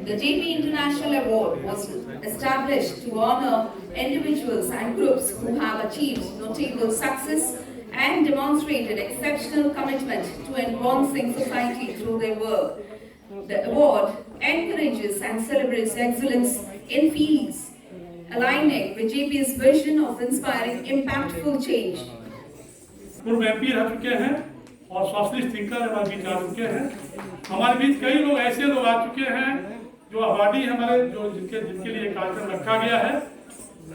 The JP International Award was established to honor individuals and groups who have achieved notable success and demonstrated exceptional commitment to advancing society through their work. The award encourages and celebrates excellence in fields aligning with JP's vision of inspiring impactful change. पूर्व MP रह चुके हैं और socialist thinker हमारे बीच आ चुके हैं। हमारे बीच कई लोग ऐसे लोग आ चुके हैं जो अवार्डी हमारे जो जिनके लिए कार्यक्रम रखा गया है।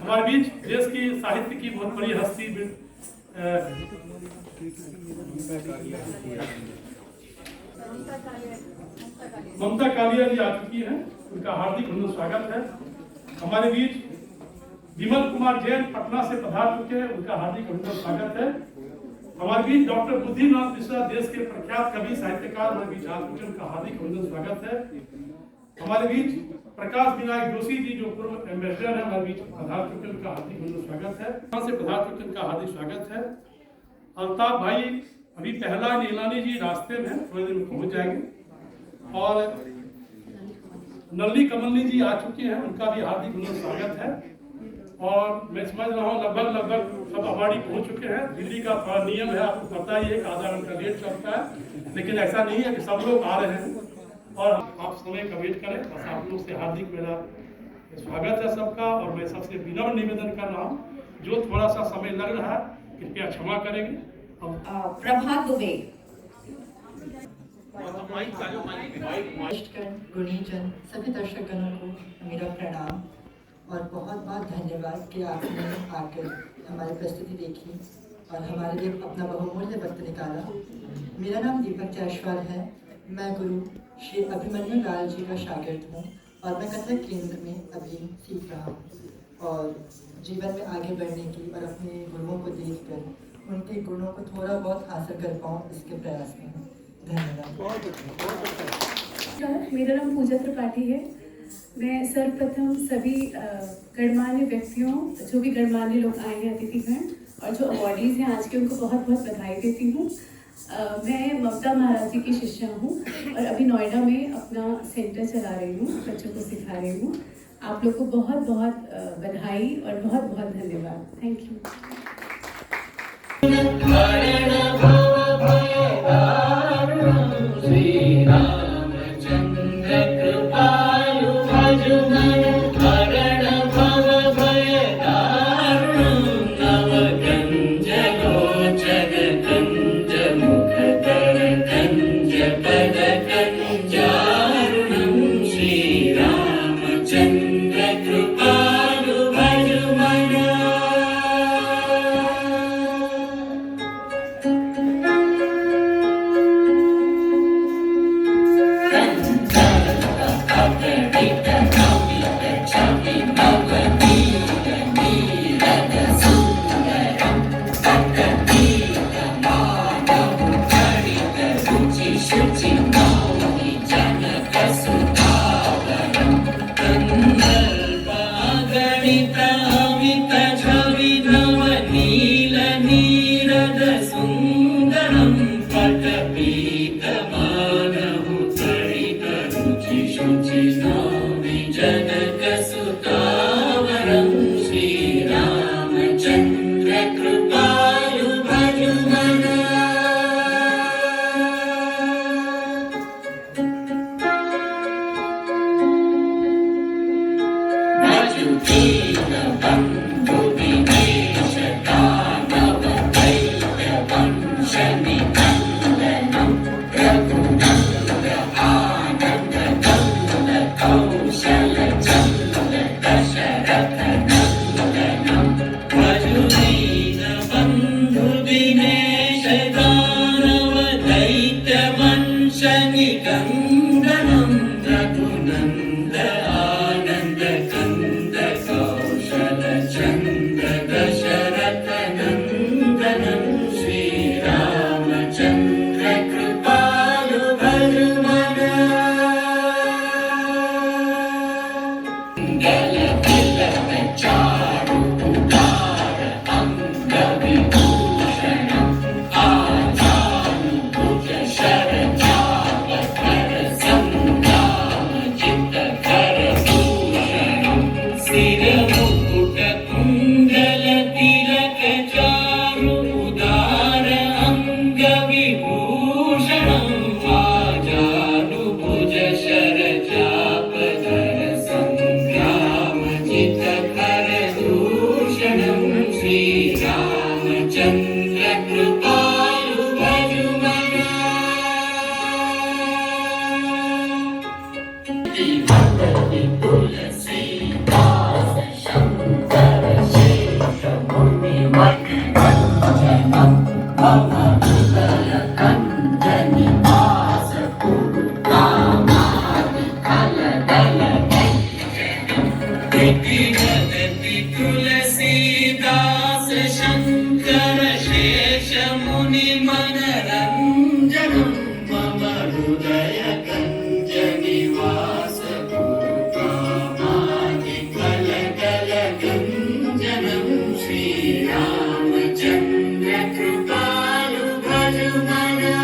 हमारे बीच देश की साहित्य की बहुत बड़ी हस्ती ममता कालिया जी आ चुकी हैं, उनका हार्दिक अभिनंदन स्वागत है। हमारे बीच विमल कुमार जैन पटना से पधार चुके हैं, उनका हार्दिक अभिनंदन स्वागत है। हमारे बीच डॉक्टर बुद्धिनाथ मिश्रा देश के प्रख्यात कवि साहित्यकार हमारे बीच आ चुके हैं, उनका हार्दिक अभिनंदन स्वागत है। हमारे बीच प्रकाश विनायक जोशी जी जो पूर्व एम्बेसडर है हमारे बीच पधार चुके हैं, उनका हार्दिक अभिनंदन स्वागत है। यहाँ से पधार चुके हैं, उनका हार्दिक स्वागत है। अल्ताफ भाई अभी पहला नीलानी जी रास्ते में थोड़ी देर में पहुंच जाएंगे और नल्ली कमलनी जी आ चुके हैं, उनका भी हार्दिक अभिनंदन स्वागत है। और मैं समझ रहा हूँ लगभग सब अवार्डी पहुंच चुके हैं। दिल्ली का थोड़ा नियम है, आपको पता ही है, आधा घंटा लेट चलता है, लेकिन ऐसा नहीं है कि सब लोग आ रहे हैं और आप समय का वेट करें। बस आप लोग से हार्दिक मेरा स्वागत है सबका। और मैं सबसे विनम्र निवेदन कर रहा हूँ, जो थोड़ा सा समय लग रहा है कृपया क्षमा करेंगे। प्रभात दुबे। गुणीजन सभी दर्शकगणों को मेरा प्रणाम और बहुत बहुत धन्यवाद कि आपने आकर हमारी प्रस्तुति देखी और हमारे लिए अपना बहुमूल्य वक्त निकाला। मेरा नाम दीपक जायसवाल है। मैं गुरु श्री अभिमन्यु लाल जी का शागिर्द हूँ और मैं कथक केंद्र में अभी सीख रहा हूँ और जीवन में आगे बढ़ने की और अपने गुरुओं को देखकर उनके गुणों को थोड़ा बहुत हासिल कर पाऊँ इसके प्रयास में हूँ। धन्यवाद। मेरा नाम पूजा त्रिपाठी है। मैं सर्वप्रथम सभी गणमान्य व्यक्तियों, जो भी गणमान्य लोग आए हैं अतिथिगण और जो अवार्डीज़ हैं आज के, उनको बहुत बहुत बधाई देती हूँ। मैं ममता महाराज जी की शिष्या हूँ और अभी नोएडा में अपना सेंटर चला रही हूँ, बच्चों को सिखा रही हूँ। आप लोग को बहुत बहुत बधाई और बहुत बहुत धन्यवाद। Thank you. तुलसीदास शंकर शेष मुनि मनरंजनम मम हृदय कंज निवास कल गंजनम श्री रामचंद्र कृपालु भजमना।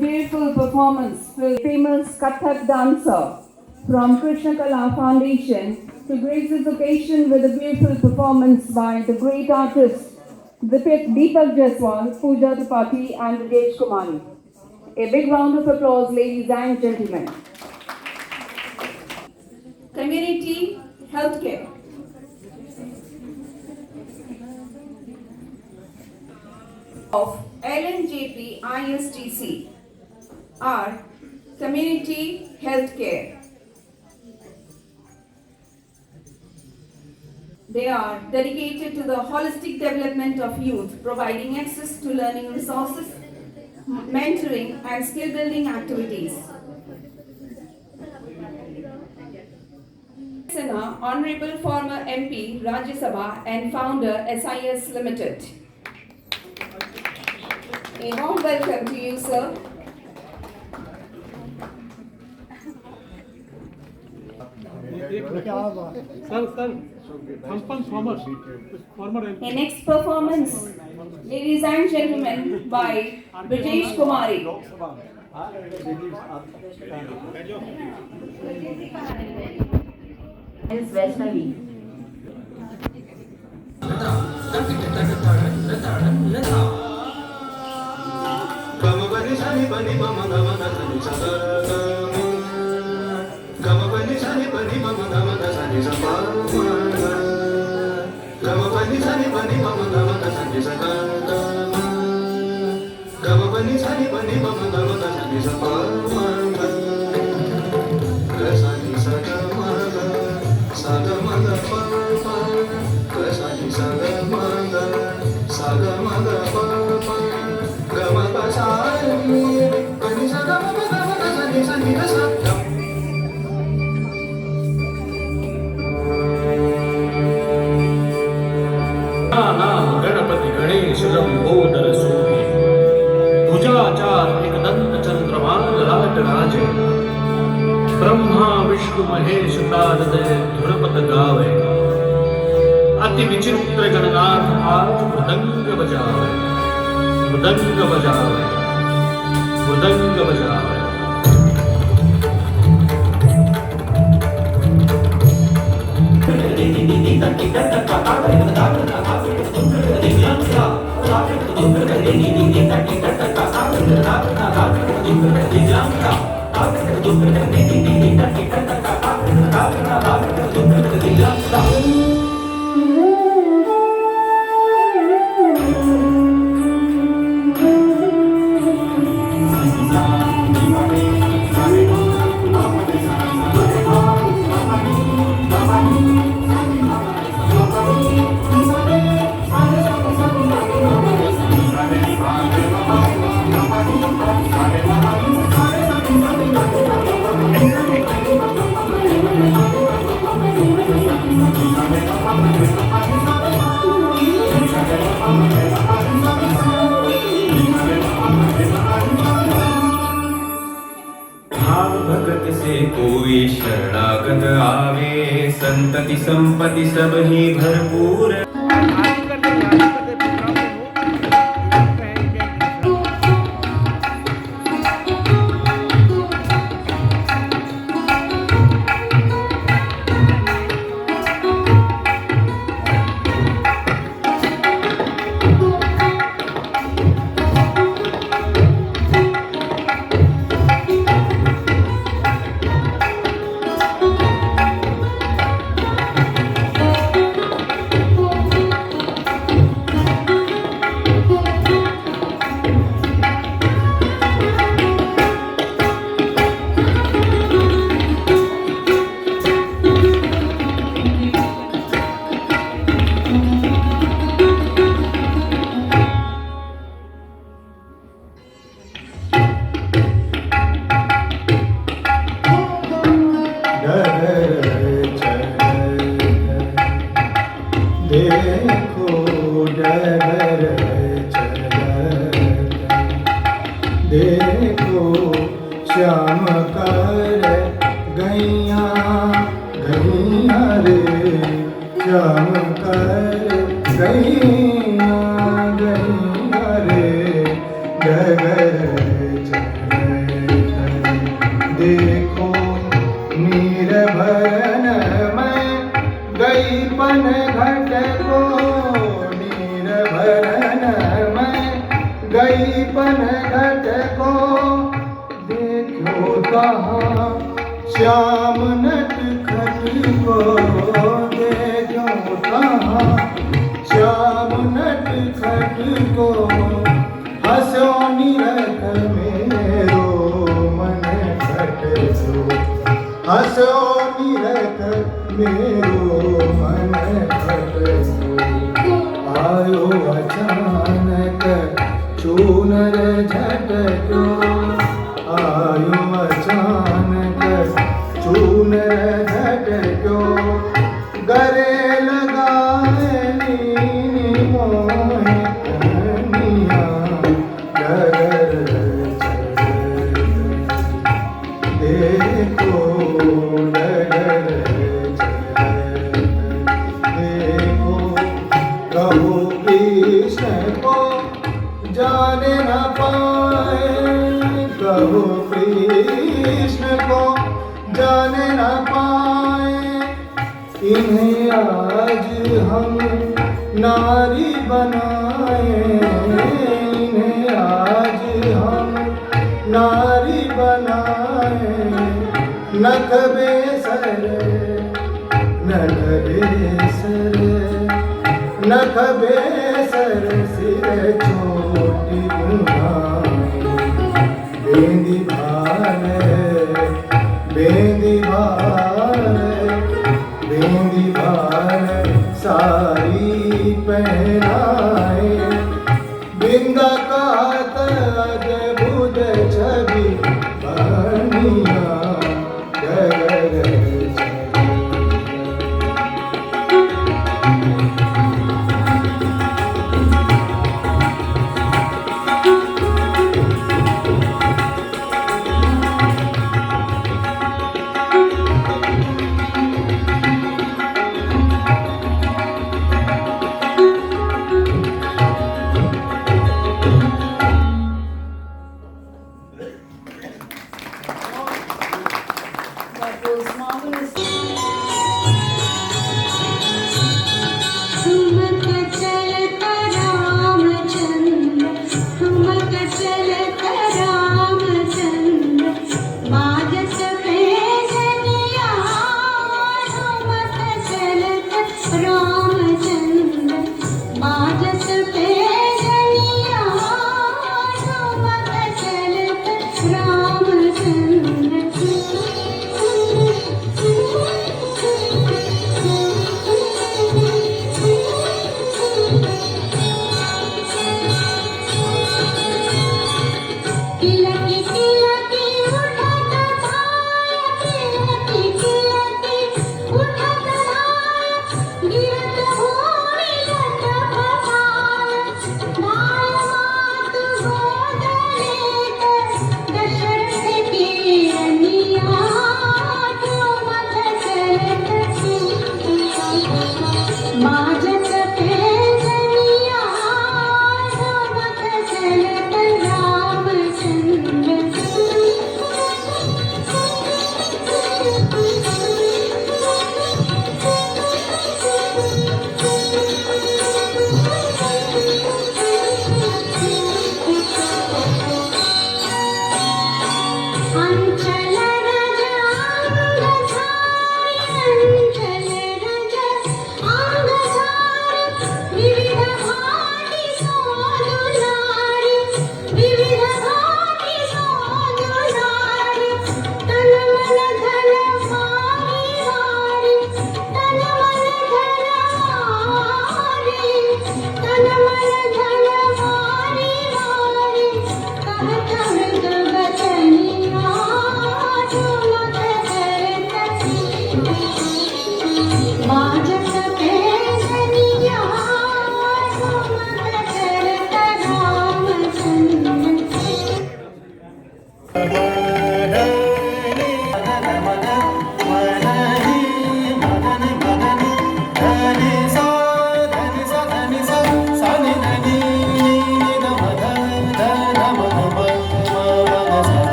Beautiful performance with famous Kathak dancer from Krishna Kala Foundation to grace this occasion with a beautiful performance by the great artists Deepak Jaiswal, Pooja Tripathi and Rajesh Kumari. A big round of applause, ladies and gentlemen. Community healthcare. Of LNJP ISTC are community healthcare. They are dedicated to the holistic development of youth, providing access to learning resources, mentoring and skill building activities. Honorable former MP, Rajya Sabha and founder SIS Limited. A warm welcome to you, sir. A next performance, ladies and gentlemen, by Rajesh Kumari. Is Vaishnavi. Ganpati Ganesh Lambodar सूर्य भुजाचार एकदंत चंद्रमा ललाट राजे ब्रह्मा विष्णु महेश तारदय धुरपत गावे अति विचित्र गणनाथ आज मृदंग बजावे मृदंग बजावे मृदंग बजावे। भाव भगत से कोई शरणागत आवे, संतति संपत्ति सब ही भरपूर। देखो श्याम कर गैया गैया रे, श्याम कर गैया गैया रे, डगर देखो नीर भरन में गई पन घट को, नीर भरन में गई पन घट को, देखो कहाँ श्याम नट खट को, देखो कहाँ श्याम नट खट को, हंसो निरख मेरो मन खट को, हंसो निरख मेरो मन खट को, आयो अचानक चूनर झटको, आयो अचानक चूनर झटको, गले लगाए नीनी मोहि कनिया, डगर देखो डगर देखो, कहो कृष्ण को जाने न पाए, कहो कृष्ण को जाने न पाए, इन्हें आज हम नारी बनाए, इन्हें आज हम नारी बनाए, नख बेसर नख बेसर नख बेसर सिर चोटी घुमाए, बेंदी भाल बेंदी भाल बेंदी भाल साड़ी पहनाए, बिंदा का अद्भुत छवि बनिया, डगर That was marvelous. सुमक चलता रामचंद्र, सुमक चलता रामचंद्र, बाजत पैजनिया, सुमक चलता रामचंद्र, बाजत पैजनिया, सुमक चलता रामचंद्र। तिलकी तिलकी उठत धाय, तिलकी तिलकी उठत धाय, गिरत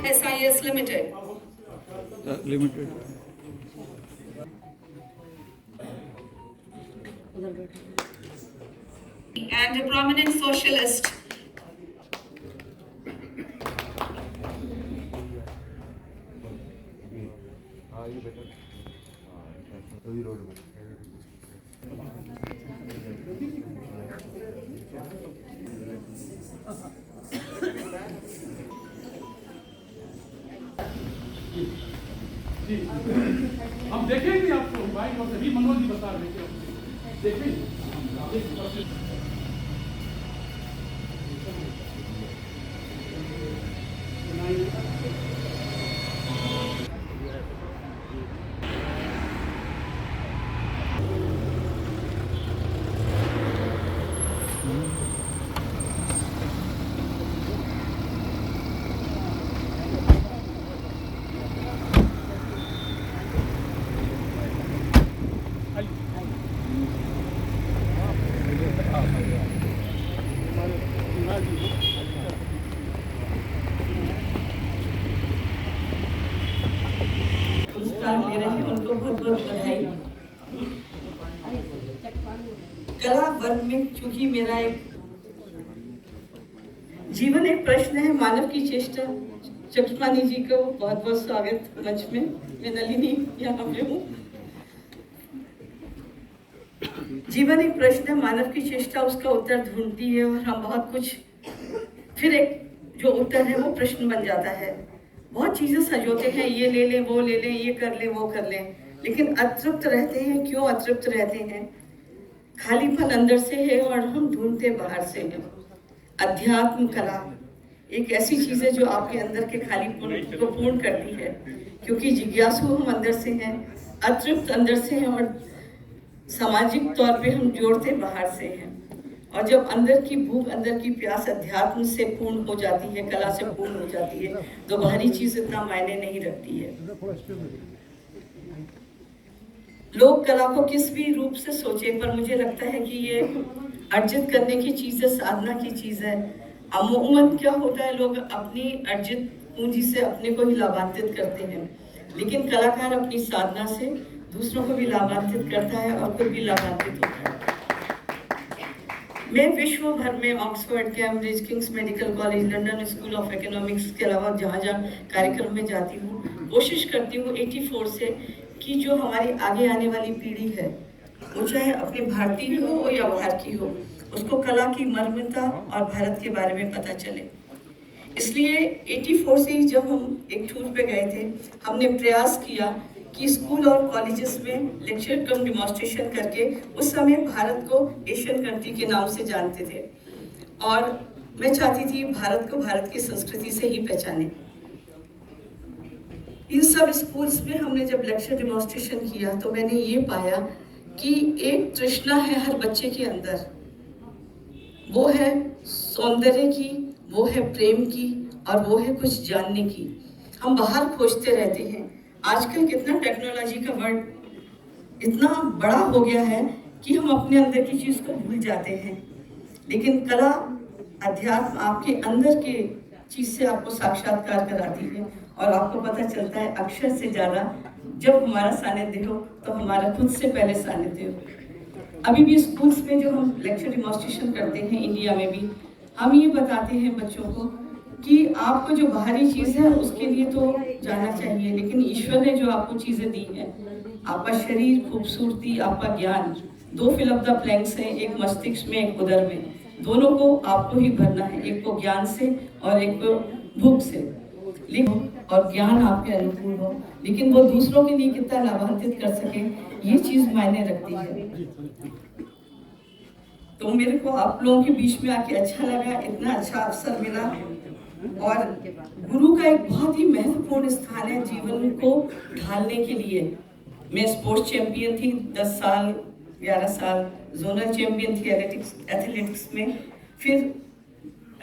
SIS Limited. And a prominent socialist. जी, हम देखेंगे आपको भाई और सभी मनोज जी बता रहे थे, देखेंगे। पुरस्कार ले रहे हैं, उनको बहुत बहुत बधाई। कला वर्ग में चूंकि मेरा एक जीवन एक प्रश्न है, मानव की चेष्टा, चक्रपाणी जी को बहुत बहुत स्वागत मंच में। मैं नलिनी यहाँ पे हूँ। जीवन एक प्रश्न है, मानव की चेष्टा उसका उत्तर ढूंढती है और हम बहुत कुछ, फिर एक जो उत्तर है वो प्रश्न बन जाता है। बहुत चीजें सजोते हैं, ये ले लें, वो ले लें, ये कर लें, वो कर लें, लेकिन अतृप्त रहते हैं। क्यों अतृप्त रहते हैं? खालीपन अंदर से है और हम ढूंढते बाहर से हैं। अध्यात्म कला एक ऐसी चीज है जो आपके अंदर के खालीपन को पूर्ण करती है, क्योंकि जिज्ञासु हम अंदर से हैं, अतृप्त अंदर से हैं और सामाजिक तौर पे हम जोड़ते बाहर से हैं। और जब अंदर की भूख, अंदर की प्यास अध्यात्म से पूर्ण हो जाती है, कला से पूर्ण हो जाती है, तो बाहरी चीज इतना मायने नहीं रखती है। लोग कला को किस भी रूप से सोचे, पर मुझे लगता है कि ये अर्जित करने की चीज है, साधना की चीज है। अमूमन क्या होता है, लोग अपनी अर्जित पूंजी से अपने को ही लाभान्वित करते हैं, लेकिन कलाकार अपनी साधना से दूसरों को भी लाभान्वित करता है और खुद भी लाभान्वित होता है। मैं विश्व भर में Oxford, Cambridge, Kings medical college, London school of economics के अलावा जहाँ जहाँ कार्यक्रम में जाती हूँ, कोशिश करती हूँ 84 से कि जो हमारी आगे आने वाली पीढ़ी है, वो चाहे अपनी भारतीय हो या बाहर की हो, उसको कला की मर्मता और भारत के बारे में पता चले। इसलिए 84 से ही जब हम एक टूर पे गए थे, हमने प्रयास किया कि स्कूल और कॉलेजेस में लेक्चर कम डिमॉन्स्ट्रेशन करके, उस समय भारत को एशियन कंट्री के नाम से जानते थे और मैं चाहती थी भारत को भारत की संस्कृति से ही पहचाने। इन सब स्कूल्स में हमने जब लेक्चर डिमॉन्स्ट्रेशन किया तो मैंने ये पाया कि एक तृष्णा है हर बच्चे के अंदर, वो है सौंदर्य की, वो है प्रेम की और वो है कुछ जानने की। हम बाहर खोजते रहते हैं। आजकल कितना टेक्नोलॉजी का वर्ड इतना बड़ा हो गया है कि हम अपने अंदर की चीज को भूल जाते हैं, लेकिन कला, अध्यात्म आपके अंदर के चीज से आपको साक्षात्कार कराती है और आपको पता चलता है अक्षर से ज्यादा जब हमारा सानिध्य हो तो हमारा खुद से पहले सानिध्य हो। अभी भी स्कूल्स में जो हम लेक्चर डिमॉन्स्ट्रेशन करते हैं, इंडिया में भी हम ये बताते हैं बच्चों को कि आपको जो बाहरी चीज है उसके लिए तो जाना चाहिए, लेकिन ईश्वर ने जो आपको चीजें दी हैं, आपका शरीर, खूबसूरती, आपका ज्ञान, दो फिल ऑफ द प्लैंक्स हैं, एक मस्तिष्क में, एक उदर में, दोनों को आपको ही भरना है, एक को ज्ञान से और एक को भूख से। और ज्ञान आपके अनुकूल हो, लेकिन वो दूसरों के लिए कितना लाभान्वित कर सके, ये चीज मायने रखती है। तो मेरे को आप लोगों के बीच में आके अच्छा लगा, इतना अच्छा अवसर मिला और गुरु का एक बहुत ही महत्वपूर्ण स्थान है जीवन को ढालने के लिए। मैं स्पोर्ट्स चैंपियन थी 10 साल 11 साल, जोनल चैंपियन थी एथलेटिक्स में, फिर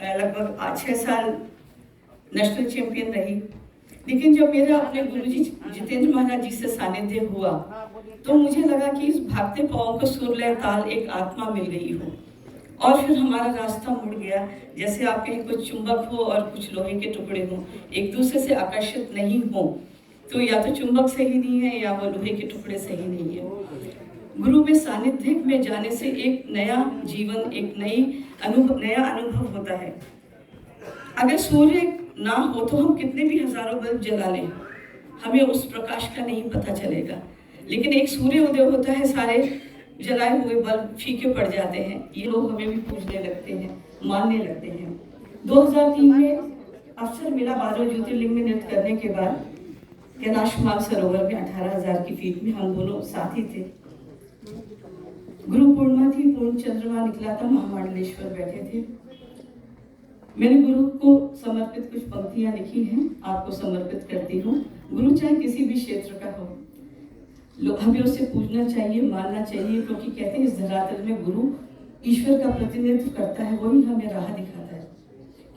लगभग 6 साल नेशनल चैंपियन रही। लेकिन जब मेरा अपने गुरुजी जितेंद्र महाराज जी से सानिध्य हुआ तो मुझे लगा कि इस भागते पाँव को सुर लय ताल एक आत्मा मिल गई हो और फिर हमारा रास्ता मुड़ गया, जैसे आप कहीं कुछ चुंबक हो और कुछ लोहे के टुकड़े हो, एक दूसरे से आकर्षित नहीं हो, तो या तो चुंबक सही नहीं है या वो लोहे के टुकड़े सही नहीं है। गुरु में सानिध्य में जाने से एक नया जीवन, एक नया अनुभव होता है। अगर सूर्य ना हो तो हम कितने भी हजारों बल्ब जला लें, हमें उस प्रकाश का नहीं पता चलेगा। लेकिन एक सूर्य उदय होता है, सारे जलाए हुए बल्ब फीके पड़ जाते हैं। ये लोग हमें भी पूजने लगते हैं, मानने लगते हैं। 2003 में अवसर मिला 12 ज्योतिर्लिंग में नृत्य करने के बाद कैलाश मानसरोवर में 18,000 की फीट में हम दोनों साथी थे। गुरु पूर्णिमा थी, पूर्ण चंद्रमा निकला था, महामंडलेश्वर बैठे थे। मैंने गुरु को समर्पित कुछ पंक्तियां लिखी हैं, आपको समर्पित करती हूँ। गुरु चाहे किसी भी क्षेत्र का हो, हमें उसे पूजना चाहिए, मानना चाहिए, क्योंकि कहते हैं इस धरातल में गुरु ईश्वर का प्रतिनिधित्व करता है, वही हमें राह दिखाता है।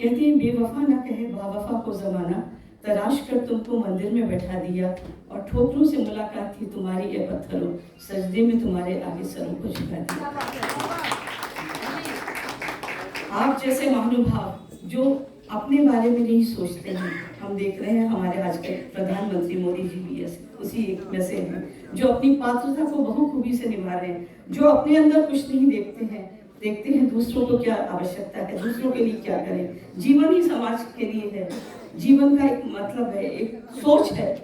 कहते हैं बेवफा ना कहे बावफा को जमाना, तराश कर तुमको मंदिर में बैठा दिया, और ठोकरों से मुलाकात थी तुम्हारी ये पत्थरों, सजदे में तुम्हारे आगे सरों को झुका दिया। आप जैसे महानुभाव जो अपने बारे में नहीं सोचते हैं, हम देख रहे हैं हमारे आज के प्रधानमंत्री मोदी जी भी उसी एक में से हैं, जो अपनी पात्रता को बहुखूबी से निभा रहे हैं, जो अपने अंदर कुछ नहीं देखते हैं दूसरों को क्या आवश्यकता है, दूसरों के लिए क्या करें। जीवन ही समाज के लिए है, जीवन का एक मतलब है, एक सोच है।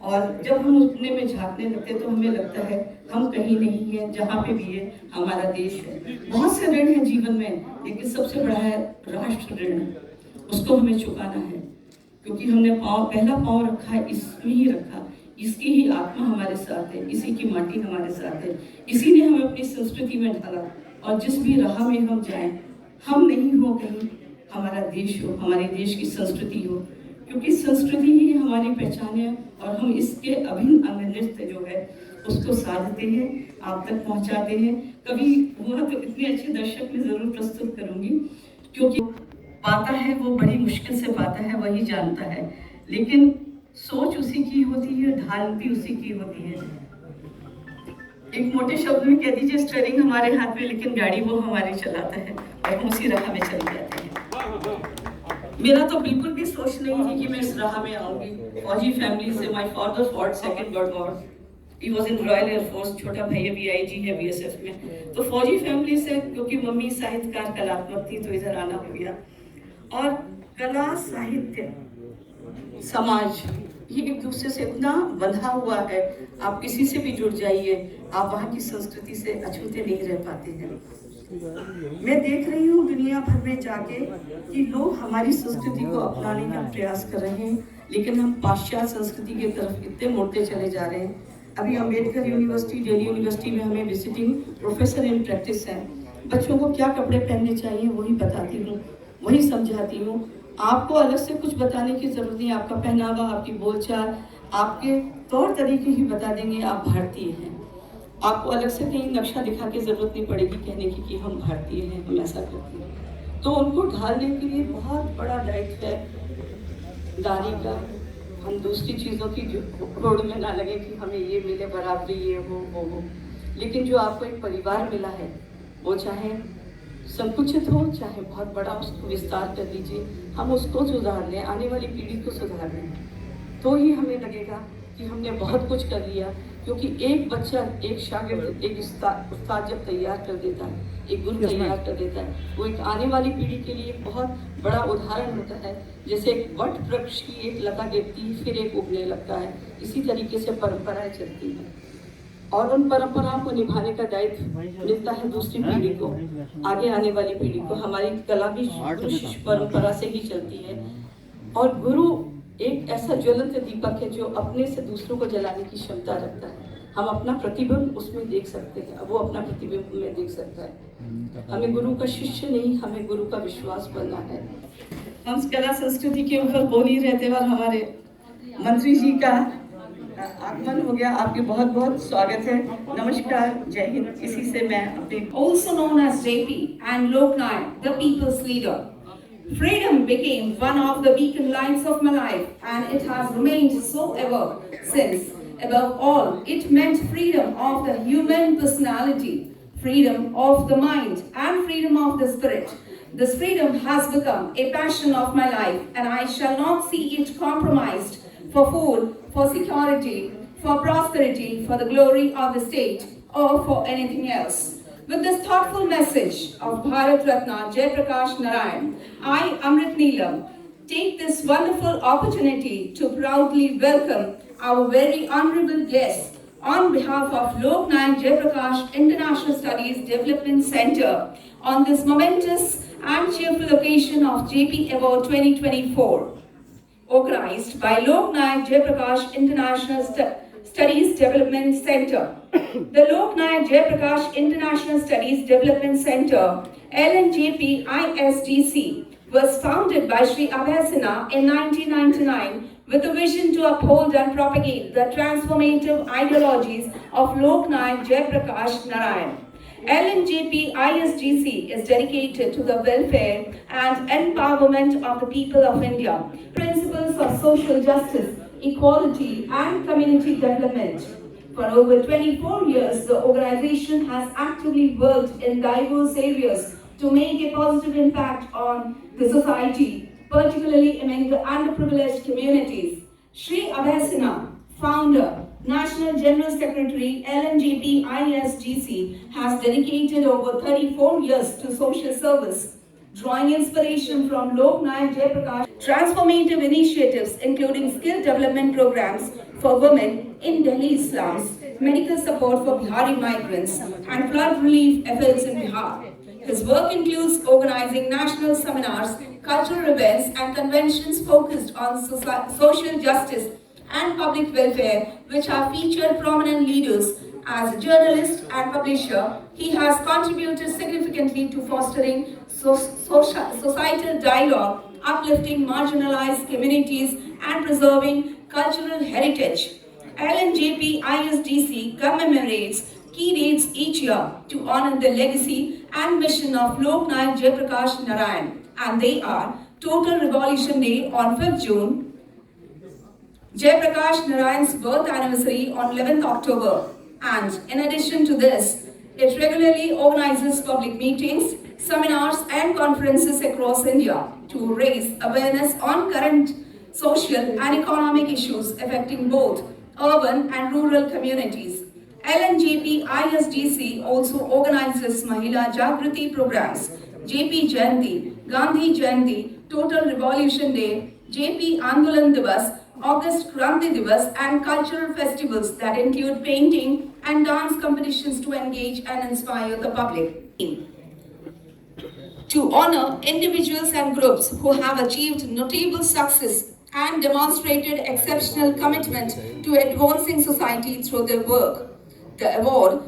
और जब हम अपने में झांकने लगते हैं तो हमें लगता है हम कहीं नहीं है, जहाँ पे भी है हमारा देश है। बहुत से ऋण है जीवन में, लेकिन सबसे बड़ा है राष्ट्र ऋण, उसको हमें चुकाना है, क्योंकि हमने पहला पाँव रखा है, इसमें ही रखा, इसकी ही आत्मा हमारे साथ है, इसी की माटी हमारे साथ है, इसीलिए हमें अपनी संस्कृति में ढाला। और जिस भी राह में हम जाएं, हम नहीं हो कहीं, हमारा देश हो, हमारे देश की संस्कृति हो, क्योंकि संस्कृति ही हमारी पहचान है। और हम इसके अभिन्न अंग नृत्य जो है उसको साधते हैं, आप तक पहुंचाते हैं। कभी हुआ तो इतने अच्छे दर्शक में जरूर प्रस्तुत करूंगी, क्योंकि पाता है वो बड़ी मुश्किल से पाता है, वही जानता है, लेकिन सोच उसी की होती है, ढाल भी उसी की होती है। एक मोटे शब्द में कह दीजिए, स्टीयरिंग हमारे हाथ में, लेकिन गाड़ी वो हमारे चलाता है, और हम उसी राह में चल जाते हैं। मेरा तो बिल्कुल भी सोच नहीं थी कि मैं इस राह में आऊंगी। फौजी फैमिली से, my father fought second world war, he was in royal air force, छोटा भैया VIG है BSF में, तो फौजी फैमिली से, क्योंकि मम्मी साहित्यकार कलात्मक थी तो इधर आना हो गया। और कला, साहित्य, समाज, ये एक दूसरे से इतना बंधा हुआ है, आप किसी से भी जुड़ जाइए, आप वहाँ की संस्कृति से अछूते नहीं रह पाते हैं। मैं देख रही हूँ दुनिया भर में जाके कि लोग हमारी संस्कृति को अपनाने का प्रयास कर रहे हैं, लेकिन हम पाश्चात्य संस्कृति की तरफ इतने मुड़ते चले जा रहे हैं। अभी अम्बेडकर यूनिवर्सिटी, दिल्ली यूनिवर्सिटी में हमें विजिटिंग प्रोफेसर इन प्रैक्टिस है, बच्चों को क्या कपड़े पहनने चाहिए वही बताती हूँ, वही समझाती हूँ। आपको अलग से कुछ बताने की जरूरत नहीं, आपका पहनावा, आपकी बोलचाल, आपके तौर तरीके ही बता देंगे आप भारतीय हैं। आपको अलग से कहीं नक्शा दिखा के जरूरत नहीं पड़ेगी कहने की कि हम भारतीय हैं, हम ऐसा करते हैं। तो उनको ढालने के लिए बहुत बड़ा दायित्व है नारी का। हम दूसरी चीज़ों की होड़ में ना लगे कि हमें ये मिले, बराबरी ये हो वो हो, लेकिन जो आपको एक परिवार मिला है, वो चाहे संकुचित हो चाहे बहुत बड़ा, उसको विस्तार कर दीजिए। हम उसको सुधार लें, आने वाली पीढ़ी को सुधार लें, तो ही हमें लगेगा कि हमने बहुत कुछ कर लिया। क्योंकि एक बच्चा, एक शागिर्द, एक उस्ताद जब तैयार कर देता है, एक गुरु तैयार कर देता है, वो एक आने वाली पीढ़ी के लिए बहुत बड़ा उदाहरण होता है। जैसे एक वट वृक्ष की एक लता गिरती है, फिर एक उगने लगता है, इसी तरीके से परंपराएं चलती हैं, और उन परंपराओं को निभाने का दायित्व मिलता है दूसरी पीढ़ी को, आगे आने वाली पीढ़ी को। हमारी कला भी परंपरा से ही चलती है, और गुरु एक ऐसा ज्वलंत दीपक है जो अपने से दूसरों को जलाने की क्षमता रखता है। हम अपना प्रतिबिंब उसमें देख सकते हैं, वो अपना प्रतिबिंब में देख सकता है। हमें गुरु का शिष्य नहीं, हमें गुरु का विश्वास बनना है। हम कला संस्कृति के ऊपर बोल ही रहते, और हमारे मंत्री जी का आगमन हो गया। आपके बहुत बहुत स्वागत है, नमस्कार, जय हिंद। इसी से मैं अपने Also known as JP and Loknayak, the people's leader. Freedom became one of the beacon lights of my life, and it has remained so ever since. Above all, it meant freedom of the human personality, freedom of the mind, and freedom of the spirit. This freedom has become a passion of my life, and I shall not see it compromised for food, for security, for prosperity, for the glory of the state, or for anything else. With this thoughtful message of Bharat Ratna Jai Prakash Narayan, I, Amrit Neelam, take this wonderful opportunity to proudly welcome our very honorable guests on behalf of Lok Nayak Jai Prakash International Studies Development Center on this momentous and cheerful occasion of JP Award 2024, organized by Lok Nayak Jai Prakash International Studies Development Center. The Lok Nayak Jai Prakash International Studies Development Center, LNJP ISDC, was founded by Sri Abhay Sinha in 1999 with a vision to uphold and propagate the transformative ideologies of Lok Nayak Jai Prakash Narayan. LNJP ISGC is dedicated to the welfare and empowerment of the people of India, principles of social justice, equality and community development. For over 24 years, the organization has actively worked in diverse areas to make a positive impact on the society, particularly among the underprivileged communities. Sri Abhay Sinha, founder, National General Secretary, LNJP ISGC, has dedicated over 34 years to social service, drawing inspiration from Lok Nayak Jai Prakash. Transformative initiatives including skill development programs for women in Delhi slums, medical support for Bihari migrants, and flood relief efforts in Bihar. His work includes organizing national seminars, cultural events, and conventions focused on social justice and public welfare, which have featured prominent leaders. As a journalist and publisher, he has contributed significantly to fostering societal dialogue, uplifting marginalized communities, and preserving cultural heritage. LNJP ISDC commemorates key dates each year to honor the legacy and mission of Lok Nayak Jai Prakash Narayan, and they are Total Revolution Day on 5th June, Jai Prakash Narayan's birth anniversary on 11th October, and in addition to this, it regularly organizes public meetings, seminars and conferences across India to raise awareness on current social and economic issues affecting both urban and rural communities. LNJP ISDC also organizes Mahila Jagriti programs, JP Jayanti, Gandhi Jayanti, Total Revolution Day, JP Andolan Divas, August Kranti Divas, and cultural festivals that include painting and dance competitions to engage and inspire the public. To honor individuals and groups who have achieved notable success and demonstrated exceptional commitment to advancing society through their work. The award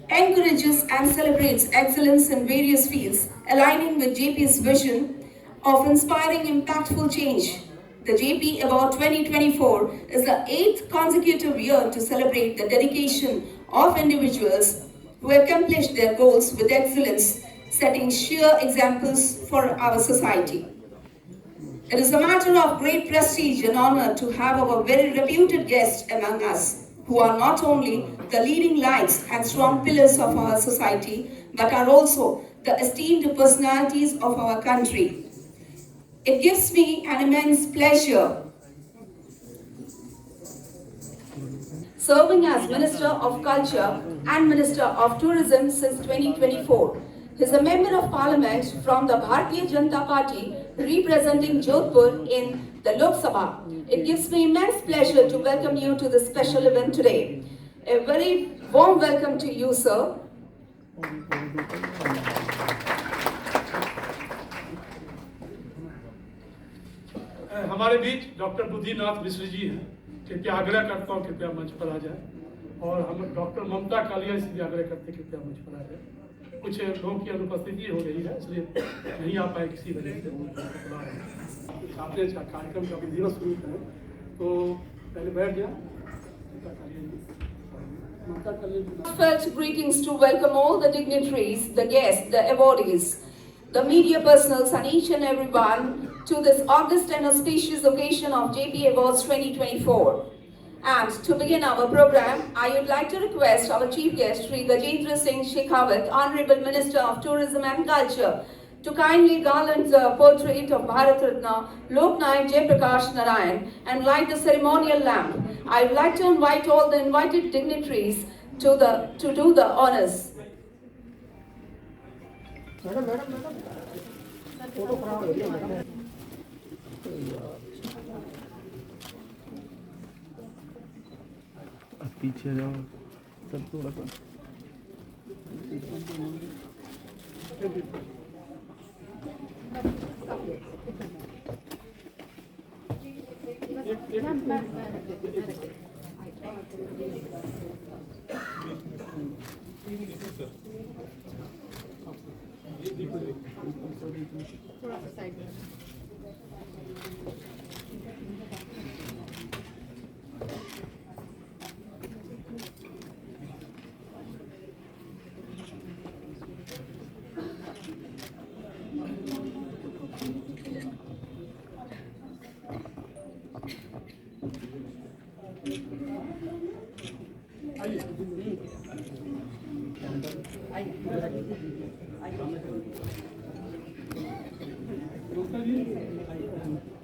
encourages and celebrates excellence in various fields, aligning with JP's vision of inspiring impactful change. The JP Award 2024 is the 8th consecutive year to celebrate the dedication of individuals who accomplish their goals with excellence, setting sheer examples for our society. It is a matter of great prestige and honor to have our very reputed guests among us, who are not only the leading lights and strong pillars of our society, but are also the esteemed personalities of our country. It gives me an immense pleasure serving as Minister of Culture and Minister of Tourism since 2024. He is a Member of Parliament from the Bharatiya Janata Party representing Jodhpur in the Lok Sabha. It gives me immense pleasure to welcome you to this special event today. A very warm welcome to you, sir. हमारे बीच doctor Buddhinath Mishra ji हैं, कृपया आग्रह करता हूँ कृपया मंच पर आ जाए, और हम डॉक्टर ममता कालिया इसलिए आग्रह करते हैं कृपया मंच पर आ जाए। कुछ लोगों की अनुपस्थिति हो रही है, इसलिए नहीं आ पाए किसी वजह से बुला रहे हैं। आपने कार्यक्रम का विधिवत शुरू करें तो पहले बैठ गया। Heartfelt greetings to welcome all the dignitaries, the guests, the awardees, the media personals, and each and everyone to this august and auspicious occasion of JP Awards 2024. And to begin our program, I would like to request our chief guest, Sri Gajendra Singh Shekhawat, Honorable Minister of Tourism and Culture, to kindly garland the portrait of Bharat Ratna Lok Nayak Jayaprakash Narayan and light the ceremonial lamp. I would like to invite all the invited dignitaries to do the honors. पीछे जाओ सब थोड़ा सा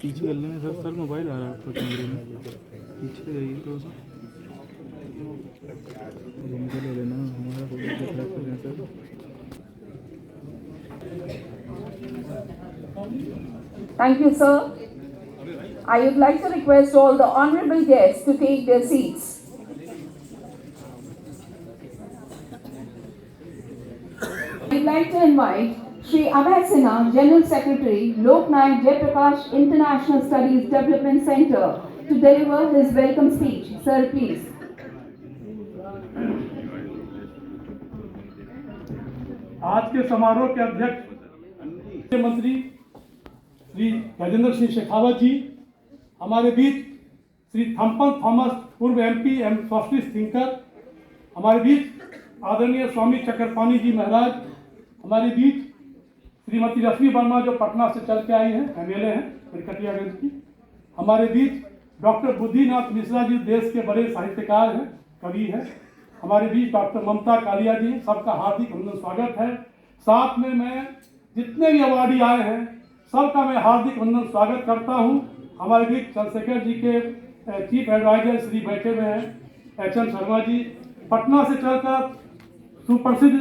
पीछे कर लेना sir mobile आ रहा है आपको कैमरे में पीछे जाइए तो घूम के ले लेना हमारा फोटो खराब कर रहे हैं sir Thank you, sir. I would like to request all the honorable guests to take their seats. I would like to invite Sri Abhay Sinha, General Secretary, Lok Nayak Jayaprakash International Studies Development Center, to deliver his welcome speech. Sir, please. आज के समारोह के अध्यक्ष मुख्यमंत्री श्री गजेंद्र सिंह शेखावत जी, हमारे बीच Shri थम्पन Thomas पूर्व MP एवं socialist thinker, हमारे बीच आदरणीय स्वामी चक्रपाणी जी महाराज, हमारे बीच श्रीमती रश्मि वर्मा जो पटना से चल के आई हैं, MLA हैं कटियागंज की, हमारे बीच डॉक्टर बुद्धिनाथ मिश्रा जी देश के बड़े साहित्यकार हैं, कवि हैं, हमारे बीच डॉक्टर ममता कालिया जी, सबका हार्दिक अभिनंदन स्वागत है। साथ में मैं जितने भी अवार्डी आए हैं सबका मैं हार्दिक अभिनंदन स्वागत करता हूं। हमारे बीच चंद्रशेखर जी के चीफ एडवाइजर श्री बैठे हुए हैं HM शर्मा जी, पटना से चलकर सुप्रसिद्ध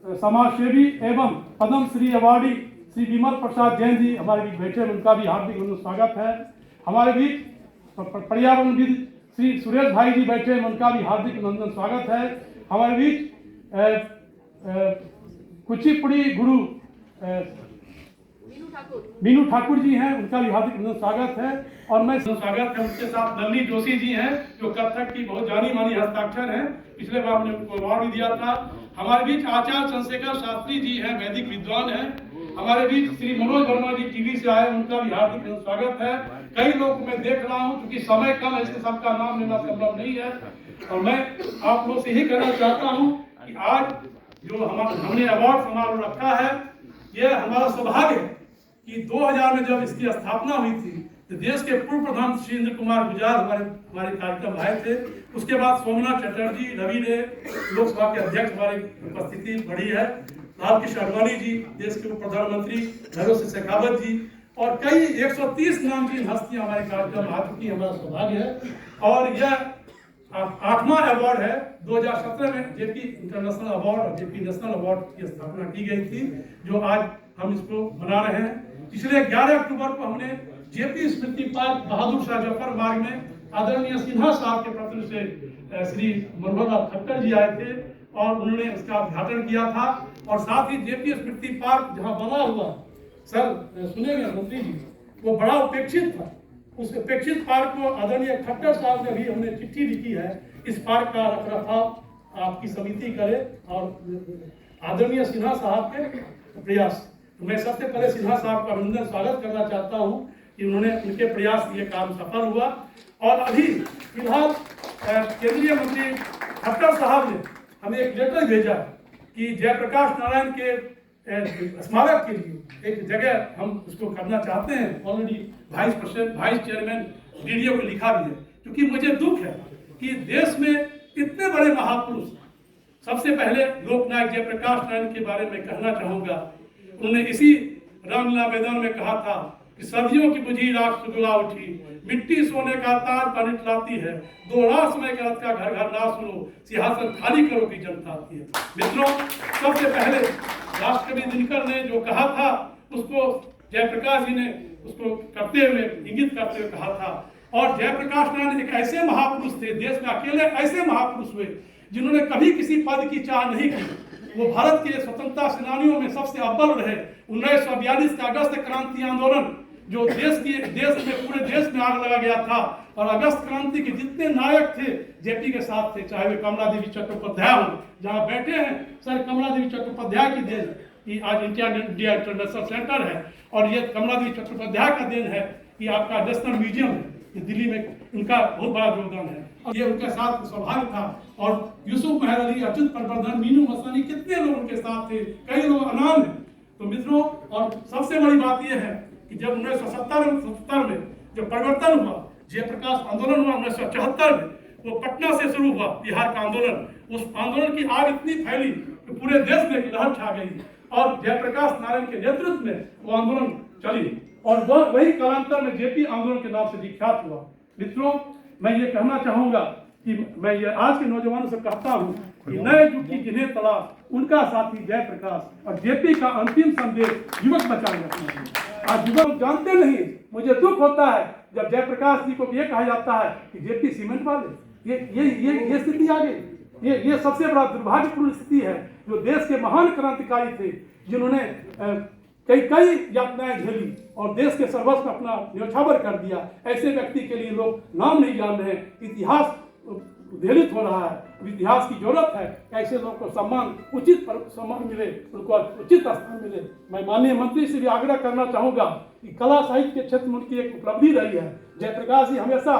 समाजसेवी एवं पद्म श्री अवार्डी श्री विमल प्रसाद जैन जी हमारे बीच बैठे हैं, उनका भी हार्दिक अभिनंदन स्वागत है। हमारे बीच पर्यावरणविद श्री सुरेश भाई जी बैठे हैं, उनका भी हार्दिक अभिनंदन स्वागत है। हमारे बीच कुचिपुड़ी गुरु मीनू ठाकुर जी हैं, उनका भी हार्दिक अभिनंदन स्वागत है। और मैं स्वागत है उनके साथ लवली जोशी जी हैं जो कथक की बहुत जानी मानी हस्ताक्षर हैं, पिछले बार हमने उनको अवार्ड भी दिया था। हमारे बीच आचार्य चंद्रशेखर शास्त्री जी हैं, वैदिक विद्वान हैं। हमारे बीच श्री मनोज वर्मा जी टीवी से आए, उनका भी हार्दिक अभिनंदन स्वागत है। कई लोग मैं देख रहा हूं, क्योंकि समय कम है इसलिए सबका नाम लेना संभव नहीं है, और मैं आप लोग से यही कहना चाहता हूं कि आज जो हमने अवार्ड समारोह रखा है, यह हमारा सौभाग्य है कि 2000 में जब इसकी स्थापना हुई थी तो देश के पूर्व प्रधान श्री इंद्र कुमार गुजराल हमारे कार्यक्रम आए थे। उसके बाद सोमनाथ चटर्जी, रवि रे, लोकसभा के अध्यक्ष हमारी उपस्थिति बढ़ी है, लाल कृष्ण आडवाणी जी, देश के उप प्रधानमंत्री नरेंद्र सिंह शेखावत जी, और कई 130 नामचीन हस्तियां हमारे कार्यक्रम आ चुकी, हमारा सौभाग्य है। और यह 8वां अवार्ड है। 2017 में जेपी इंटरनेशनल अवार्ड और जेपी नेशनल अवार्ड की स्थापना की गई थी, जो आज हम इसको मना रहे हैं। पिछले 11 अक्टूबर को हमने जेपी स्मृति पार्क बहादुर शाह जफर मार्ग में आदरणीय सिन्हा साहब के पत्र से श्री मनोहर लाल खट्टर जी आए थे और उन्होंने इसका उद्घाटन किया था। और साथ ही जेपी स्मृति पार्क जहाँ बना हुआ, सर सुनेंगे मंत्री जी, वो बड़ा उपेक्षित था। उस अपेक्षित पार्क को आदरणीय खट्टर साहब ने भी हमने चिट्ठी लिखी है, इस पार्क का रखरखाव आपकी समिति करे, और आदरणीय सिन्हा साहब के प्रयास, तो मैं सबसे पहले सिन्हा साहब का अभिनंदन स्वागत करना चाहता हूं कि उन्होंने उनके प्रयास ये काम सफल हुआ। और अभी फिलहाल केंद्रीय मंत्री खट्टर साहब ने हमें एक लेटर भेजा कि जयप्रकाश नारायण के स्मारक के लिए एक जगह हम उसको करना चाहते हैं। ऑलरेडी वाइस चेयरमैन DDO को लिखा भी है, क्योंकि मुझे दुख है कि देश में इतने बड़े महापुरुष, सबसे पहले लोकनायक जयप्रकाश नारायण के बारे में कहना चाहूंगा। उन्होंने इसी रामलीला मैदान में कहा था कि सदियों की बुझी राख सुगला उठी, मिट्टी सोने का तार पर निकलाती है, दो रात समय का घर घर ना सुनो, सिंहासन खाली करो की जनता आती है। मित्रों, सबसे पहले राष्ट्रकवि दिनकर ने जो कहा था उसको जयप्रकाश जी ने उसको करते हुए, इंगित करते हुए कहा था। और जयप्रकाश नारायण एक ऐसे महापुरुष थे, देश में अकेले ऐसे महापुरुष हुए जिन्होंने कभी किसी पद की चाह नहीं की। वो भारत के स्वतंत्रता सेनानियों में सबसे अव्वल रहे। 1942 का अगस्त क्रांति आंदोलन जो देश में पूरे देश में आग लगा गया था, और अगस्त क्रांति के जितने नायक थे जेपी के साथ थे, चाहे वे कमला देवी चट्टोपाध्याय हो, जहाँ बैठे हैं सर कमला देवी चट्टोपाध्याय की देन कि आज इंडिया इंटरनेशनल सेंटर है, और ये कमला देवी चट्टोपाध्याय का देन है कि आपका नेशनल म्यूजियम है, ये दिल्ली में उनका बहुत बड़ा योगदान है। और ये उनके साथ सौभाग्य था। और यूसुफ मेहर अली, अच्युत प्रवर्धन, मीनू मस्तानी, कितने लोग उनके साथ थे, कई लोग अनाम हैं। तो मित्रों, और सबसे बड़ी बात यह है कि जब 1970 में जब परिवर्तन हुआ, जयप्रकाश आंदोलन हुआ 1974 में, वो पटना से शुरू हुआ बिहार का आंदोलन। उस आंदोलन की आग इतनी फैली कि पूरे देश में लहर छा गई, और जयप्रकाश नारायण के नेतृत्व में वो आंदोलन चली, और वही कालांतर में जेपी आंदोलन के नाम से विख्यात हुआ। मित्रों, मैं ये कहना चाहूंगा कि मैं ये आज के नौजवानों से कहता हूँ कि नए युग की जिन्हें तलाश, उनका साथी जयप्रकाश, और जेपी का अंतिम संदेश युवक बचाएंगे। आज युवक जानते नहीं, मुझे दुख होता है जब जयप्रकाश जी को ये कहा जाता है कि जेपी सीमेंट वाले, ये स्थिति आ गई। ये सबसे बड़ा दुर्भाग्यपूर्ण स्थिति है। जो देश के महान क्रांतिकारी थे, जिन्होंने कई यातनाएं झेली और देश के सर्वस्व अपना न्यौछावर कर दिया, ऐसे व्यक्ति के लिए लोग नाम नहीं जान रहे। इतिहास उद्वेलित हो रहा है, इतिहास की जरूरत है। ऐसे लोग को उचित सम्मान मिले, उनको उचित स्थान मिले। मैं माननीय मंत्री से भी आग्रह करना चाहूंगा कि कला साहित्य के क्षेत्र में उनकी एक उपलब्धि रही है। जयप्रकाश जी हमेशा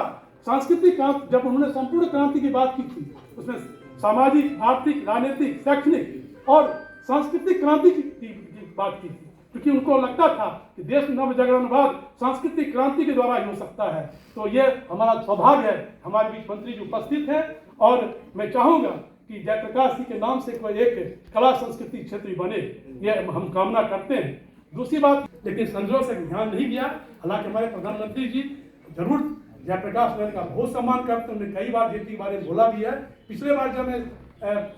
सांस्कृतिक क्रांति, जब उन्होंने संपूर्ण क्रांति की बात की थी, उसमें सामाजिक, आर्थिक, राजनीतिक, शैक्षणिक और सांस्कृतिक क्रांति की बात की थी, क्योंकि उनको लगता था कि देश में नवजागरणवाद सांस्कृतिक क्रांति के द्वारा ही हो सकता है। तो ये हमारा सौभाग्य है, हमारे बीच मंत्री जी उपस्थित हैं, और मैं चाहूंगा कि जयप्रकाश जी के नाम से कोई एक कला संस्कृति क्षेत्र बने, ये हम कामना करते हैं। दूसरी बात, लेकिन संजोग से ध्यान नहीं गया, हालांकि हमारे प्रधानमंत्री जी जरूर जयप्रकाश नारायण का बहुत सम्मान करते हैं, उन्होंने कई बार जेपी के बारे में बोला भी है। पिछले बार जब मैं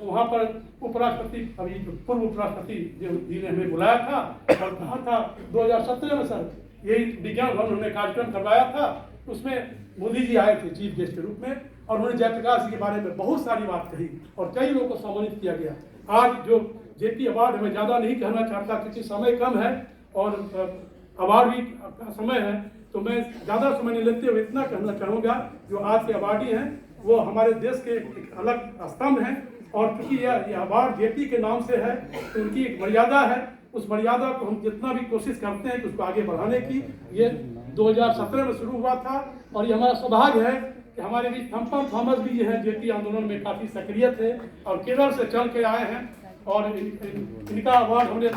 वहाँ पर उपराष्ट्रपति, अभी पूर्व उपराष्ट्रपति जी ने हमें बुलाया था और कहा था 2017 में सर यही विज्ञान भवन उन्होंने कार्यक्रम करवाया था, उसमें मोदी जी आए थे चीफ गेस्ट के रूप में, और उन्होंने जयप्रकाश जी के बारे में बहुत सारी बात कही और कई लोगों को सम्मानित किया गया। आज जो जेपी अवार्ड मैं ज़्यादा नहीं कहना चाहता क्योंकि समय कम है और अवार्ड भी समय है, तो मैं ज़्यादा समय नहीं लेते हुए इतना कहना चाहूँगा, जो आज के अवार्डी हैं वो हमारे देश के एक अलग स्तंभ हैं, और क्योंकि यह अवार्ड जेपी के नाम से है तो उनकी एक मर्यादा है। उस मर्यादा को हम जितना भी कोशिश करते हैं कि उसको आगे बढ़ाने की, ये 2017 में शुरू हुआ था, और ये हमारा सौभाग्य है कि हमारे बीच थम्पम थॉमस भी हैं, जेपी आंदोलन में काफ़ी सक्रिय थे और केरल से चल के आए हैं, और इनका अवार्ड हमने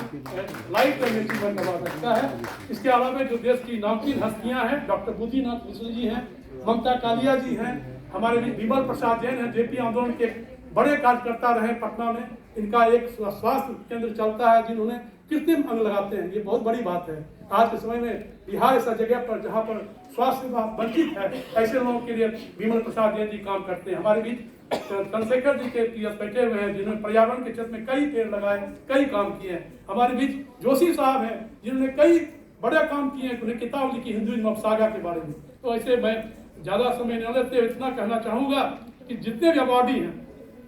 लाइफ टाइम अचीवमेंट अवार्ड रखा है। इसके अलावा जो देश की नामचीन हस्तियाँ हैं, डॉक्टर बुद्धिनाथ मिश्र जी हैं, ममता कालिया जी हैं, हमारे बीच विमल प्रसाद जैन हैं, जेपी आंदोलन के बड़े कार्यकर्ता रहे पटना में। इनका एक स्वास्थ्य केंद्र चलता है जिन्होंने कृत्रिम अंग लगाते हैं, ये बहुत बड़ी बात है। आज के समय में बिहार ऐसा जगह पर जहाँ पर स्वास्थ्य विभाग वंचित है, ऐसे लोगों के लिए विमल प्रसाद जैन जी काम करते हैं। हमारे बीच चंद्रशेखर जी के पीएस बैठे हुए हैं जिन्होंने पर्यावरण के क्षेत्र में कई पेड़ लगाए, कई काम किए हैं। हमारे बीच जोशी साहब हैं जिन्होंने कई बड़े काम किए हैं, उन्हें किताब लिखी हिंदुइज्म ऑफ सागा के बारे में। तो ऐसे मैं ज़्यादा समय न लेते हुए इतना कहना चाहूँगा कि जितने भी अवार्डी हैं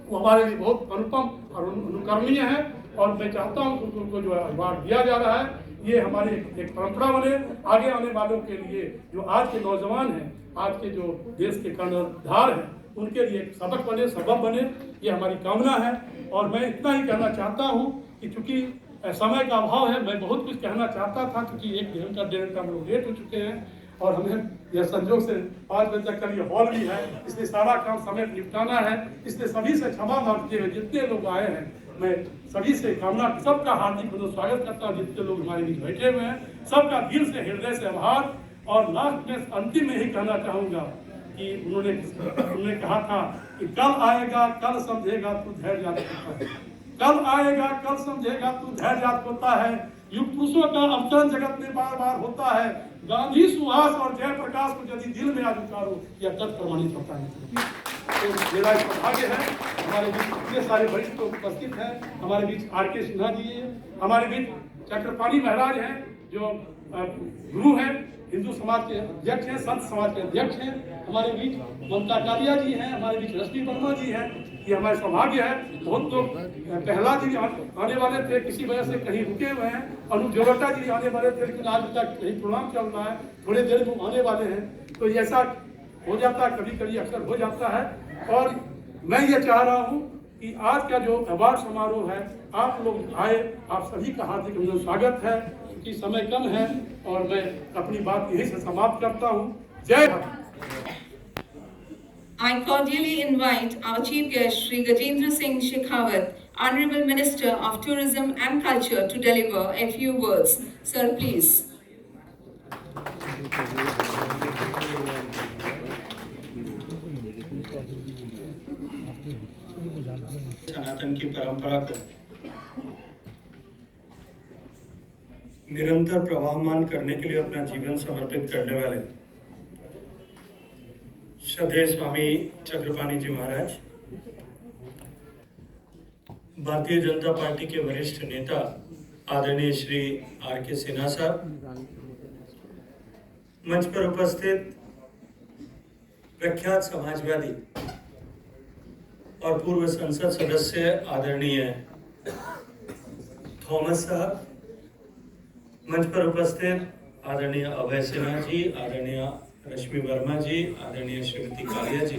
वो हमारे लिए बहुत अनुपम और अनुकरणीय है, और मैं चाहता हूँ कि उनको जो अवार्ड दिया जा रहा है ये हमारी एक परंपरा बने, आगे आने वालों के लिए, जो आज के नौजवान हैं, आज के जो देश के कर्णधार हैं, उनके लिए एक सबक बने, सबब बने, ये हमारी कामना है। और मैं इतना ही कहना चाहता हूँ कि चूँकि समय का अभाव है, मैं बहुत कुछ कहना चाहता था क्योंकि 1 घंटा हम लोग लेट हो चुके हैं, और हमें यह संजोग से 5 बजे तक का ये हॉल भी है, इसलिए सारा काम समय निपटाना है। इसलिए सभी से क्षमा मांगते हुए जितने लोग आए हैं, मैं सभी से कामना, सबका हार्दिक स्वागत करता हूँ। जितने लोग हमारे बीच बैठे हुए हैं, सबका दिल से, हृदय से आभार। और लास्ट में अंतिम में ही कहना चाहूँगा कि उन्होंने कहा था कि कल आएगा कल समझेगा तू धैर्य होता है, कल आएगा कल समझेगा तू धैर्य होता है, युग पुरुषों का अवतरण जगत में बार बार होता है, गांधी सुहास और जयप्रकाश को यदि दिल में आज उतारो यह तत् प्रमाणित होता है। तो मेरा सौभाग्य है हमारे बीच इतने सारे वरिष्ठ लोग उपस्थित हैं, हमारे बीच आर.के. सिन्हा जी हैं, हमारे बीच चक्रपाणी महाराज हैं जो गुरु हैं, हिंदू समाज के अध्यक्ष हैं, संत समाज के अध्यक्ष हैं, हमारे बीच ममता कालिया जी हैं, हमारे बीच रश्मि वर्मा जी हैं। ये हमारा सौभाग्य है। बहुत लोग पहला जी आने वाले थे, किसी वजह से कहीं रुके हुए हैं, अनूप जोगटा जी आने वाले थे लेकिन आज तक कहीं प्रोग्राम चल रहा है, थोड़े देर में आने वाले हैं। तो ऐसा हो जाता है, कभी कभी अक्सर हो जाता है। और मैं ये चाह रहा हूँ कि आज का जो अवार्ड समारोह है आप लोग आए, आप सभी का हार्दिक स्वागत है, क्योंकि समय कम है और मैं अपनी बात यहीं से समाप्त करता हूँ। जय Bharat. I cordially invite our Chief Guest, Shri Gajendra Singh Shekhawat, Honorable Minister of Tourism and Culture, to deliver a few words. Sir, please. सनातन की परंपरा को निरंतर प्रवाहमान करने के लिए अपना जीवन समर्पित करने वाले श्रद्धेय स्वामी चक्रपाणी जी महाराज, भारतीय जनता पार्टी के वरिष्ठ नेता आदरणीय श्री आर.के. सिन्हा साहब, मंच पर उपस्थित प्रख्यात समाजवादी और पूर्व संसद सदस्य आदरणीय थॉमस साहब, मंच पर उपस्थित आदरणीय अभय सिन्हा जी, आदरणीय रश्मि वर्मा जी, आदरणीय श्रीमती कालिया जी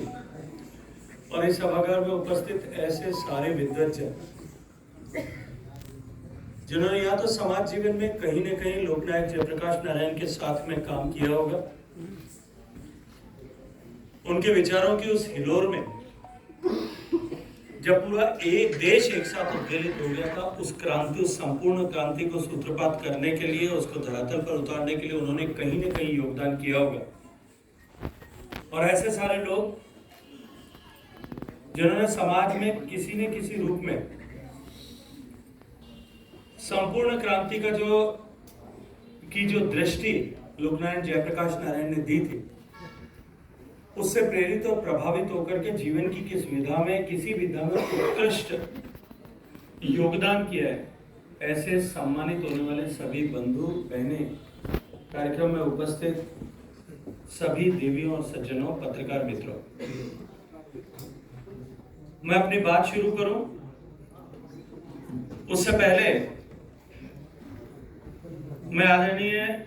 और इस सभागार में उपस्थित ऐसे सारे विद्वज्जन जिन्होंने या तो समाज जीवन में कहीं न कहीं लोकनायक जयप्रकाश नारायण के साथ में काम किया होगा, उनके विचारों की उस हिलोर में जब पूरा एक देश एक साथ उद्वेलित हो गया था, उस क्रांति, उस संपूर्ण क्रांति को सूत्रपात करने के लिए, उसको धरातल पर उतारने के लिए उन्होंने कहीं न कहीं योगदान किया होगा। और ऐसे सारे लोग जिन्होंने समाज में किसी न किसी रूप में संपूर्ण क्रांति का जो दृष्टि लोकनायक जयप्रकाश नारायण ने दी थी, उससे प्रेरित और प्रभावित होकर के जीवन की किसी विधा में उत्कृष्ट योगदान किया है, ऐसे सम्मानित होने वाले सभी बंधु बहनें, कार्यक्रम में उपस्थित सभी देवियों और सज्जनों, पत्रकार मित्रों, मैं अपनी बात शुरू करूं उससे पहले मैं आदरणीय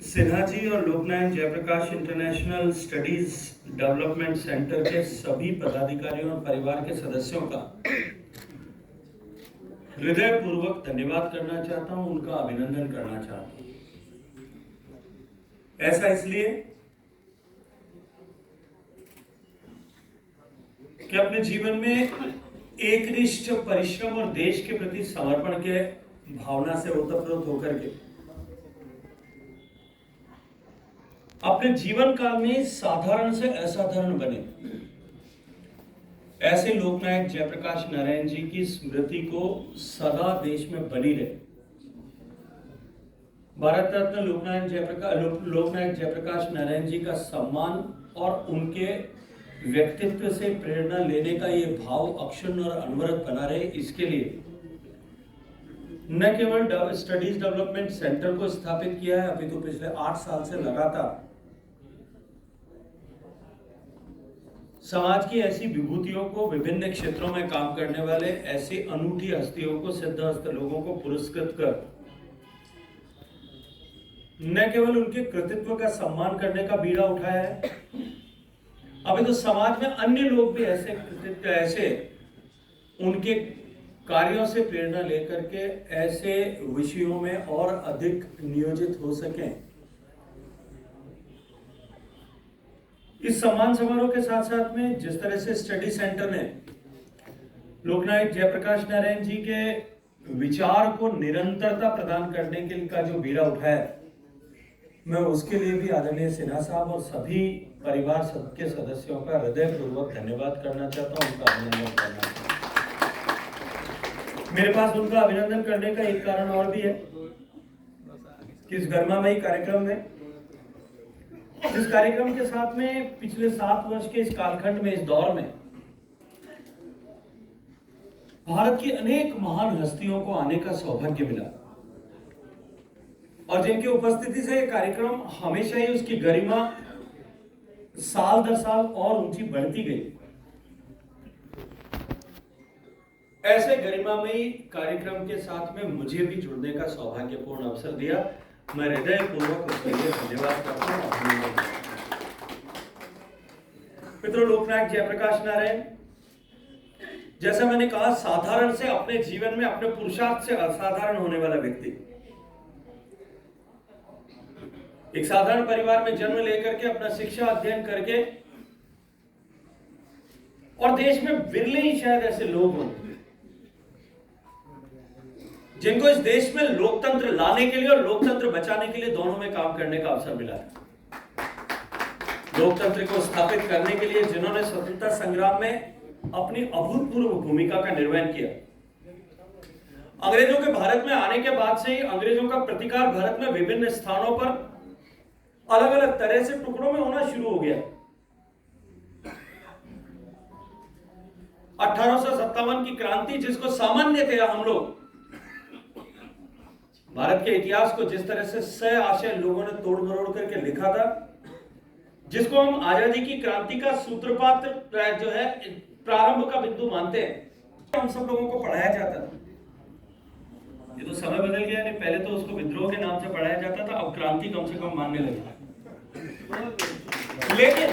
सिन्हा जी और Loknayak Jayaprakash international studies development centre के सभी पदाधिकारियों और परिवार के सदस्यों का हृदयपूर्वक धन्यवाद करना चाहता हूं, उनका अभिनंदन करना चाहता हूं। ऐसा इसलिए कि अपने जीवन में एकनिष्ठ परिश्रम और देश के प्रति समर्पण के भावना से ओतप्रोत होकर के अपने जीवन काल में साधारण से असाधारण बने, ऐसे लोकनायक जयप्रकाश नारायण जी की स्मृति को सदा देश में बनी रहे। भारत रत्न लोकनायक जयप्रकाश नारायण जी का सम्मान और उनके व्यक्तित्व से प्रेरणा लेने का ये भाव अक्षुण्ण और अनवरत बना रहे, इसके लिए न केवल स्टडीज डेवलपमेंट सेंटर को स्थापित किया है, अभी तो पिछले 8 साल से लगातार समाज की ऐसी विभूतियों को, विभिन्न क्षेत्रों में काम करने वाले ऐसी अनूठी हस्तियों को, सिद्धहस्त लोगों को पुरस्कृत कर न केवल उनके कृतित्व का सम्मान करने का बीड़ा उठाया है, अभी तो समाज में अन्य लोग भी ऐसे उनके कार्यों से प्रेरणा लेकर के ऐसे विषयों में और अधिक नियोजित हो सकें। इस सम्मान समारोह के साथ साथ में जिस तरह से स्टडी सेंटर ने लोकनायक जयप्रकाश नारायण जी के विचार को निरंतरता प्रदान करने के लिए का जो बीड़ा उठाया, मैं उसके लिए भी आदरणीय सिन्हा साहब और सभी परिवार सबके सदस्यों का हृदयपूर्वक धन्यवाद करना चाहता हूँ, उनका अभिनंदन करना चाहता हूँ। मेरे पास उनका अभिनंदन करने का एक कारण और भी है कि इस गरिमामयी कार्यक्रम में, इस कार्यक्रम के साथ में पिछले 7 वर्ष के इस कालखंड में, इस दौर में भारत की अनेक महान हस्तियों को आने का सौभाग्य मिला और जिनकी उपस्थिति से यह कार्यक्रम हमेशा ही उसकी गरिमा साल दर साल और ऊंची बढ़ती गई। ऐसे गरिमामयी कार्यक्रम के साथ में मुझे भी जुड़ने का सौभाग्यपूर्ण अवसर दिया। मैं हृदयपूर्वक उसके लिए धन्यवाद करता हूं, अभिनंदन करता हूं। मित्रों, लोकनायक जयप्रकाश नारायण, जैसा मैंने कहा, साधारण से अपने जीवन में अपने पुरुषार्थ से असाधारण होने वाला व्यक्ति, एक साधारण परिवार में जन्म लेकर के अपना शिक्षा अध्ययन करके, और देश में विरले ही शायद ऐसे लोग हों जिनको इस देश में लोकतंत्र लाने के लिए और लोकतंत्र बचाने के लिए दोनों में काम करने का अवसर मिला है। लोकतंत्र को स्थापित करने के लिए जिन्होंने स्वतंत्रता संग्राम में अपनी अभूतपूर्व भूमिका का निर्वहन किया। अंग्रेजों के भारत में आने के बाद से ही अंग्रेजों का प्रतिकार भारत में विभिन्न स्थानों पर अलग अलग तरह से टुकड़ों में होना शुरू हो गया। 1857 की क्रांति, जिसको सामान्यतया हम लोग भारत के इतिहास को जिस तरह से सह आशय लोगों ने तोड़ मरोड़ करके लिखा था, जिसको हम आजादी की क्रांति का सूत्रपात जो है, प्रारंभ का बिंदु मानते हैं, हम सब लोगों को पढ़ाया जाता था। ये तो समय बदल गया, नहीं पहले तो उसको विद्रोह के नाम से पढ़ाया जाता था, अब क्रांति कम से कम मानने लगे। लेकिन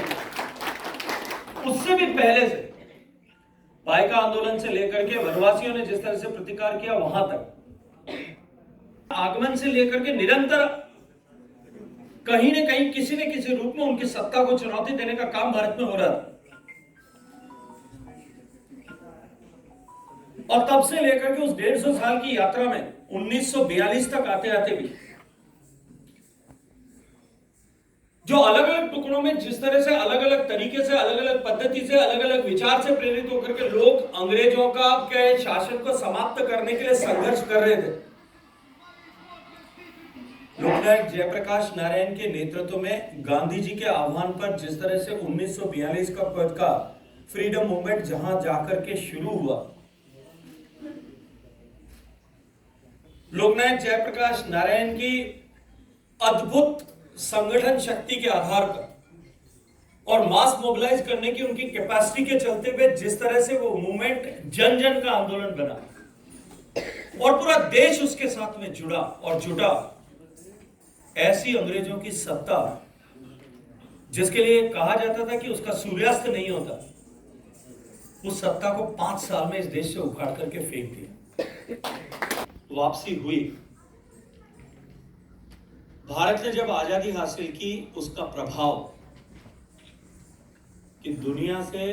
उससे भी पहले से पाइका आंदोलन से लेकर के वनवासियों ने जिस तरह से प्रतिकार किया, वहां तक आगमन से लेकर के निरंतर कहीं न कहीं किसी न किसी रूप में उनकी सत्ता को चुनौती देने का काम भारत में हो रहा था। और तब से लेकर के उस 150 साल की यात्रा में 1942 तक आते आते भी जो अलग अलग टुकड़ों में जिस तरह से अलग अलग तरीके से, अलग अलग पद्धति से, अलग अलग विचार से प्रेरित होकर के लोग अंग्रेजों का के शासन को समाप्त करने के लिए संघर्ष कर रहे थे, लोकनायक जयप्रकाश नारायण के नेतृत्व में गांधी जी के आह्वान पर जिस तरह से 1942 का फ्रीडम मूवमेंट जहां जाकर के शुरू हुआ, लोकनायक जयप्रकाश नारायण की अद्भुत संगठन शक्ति के आधार पर और मास मोबिलाइज करने की उनकी कैपेसिटी के चलते हुए जिस तरह से वो मूवमेंट जन जन का आंदोलन बना और पूरा देश उसके साथ में जुड़ा और जुटा, ऐसी अंग्रेजों की सत्ता जिसके लिए कहा जाता था कि उसका सूर्यास्त नहीं होता, उस सत्ता को 5 साल में इस देश से उखाड़ करके फेंक दिया। वापसी हुई। भारत ने जब आजादी हासिल की, उसका प्रभाव कि दुनिया से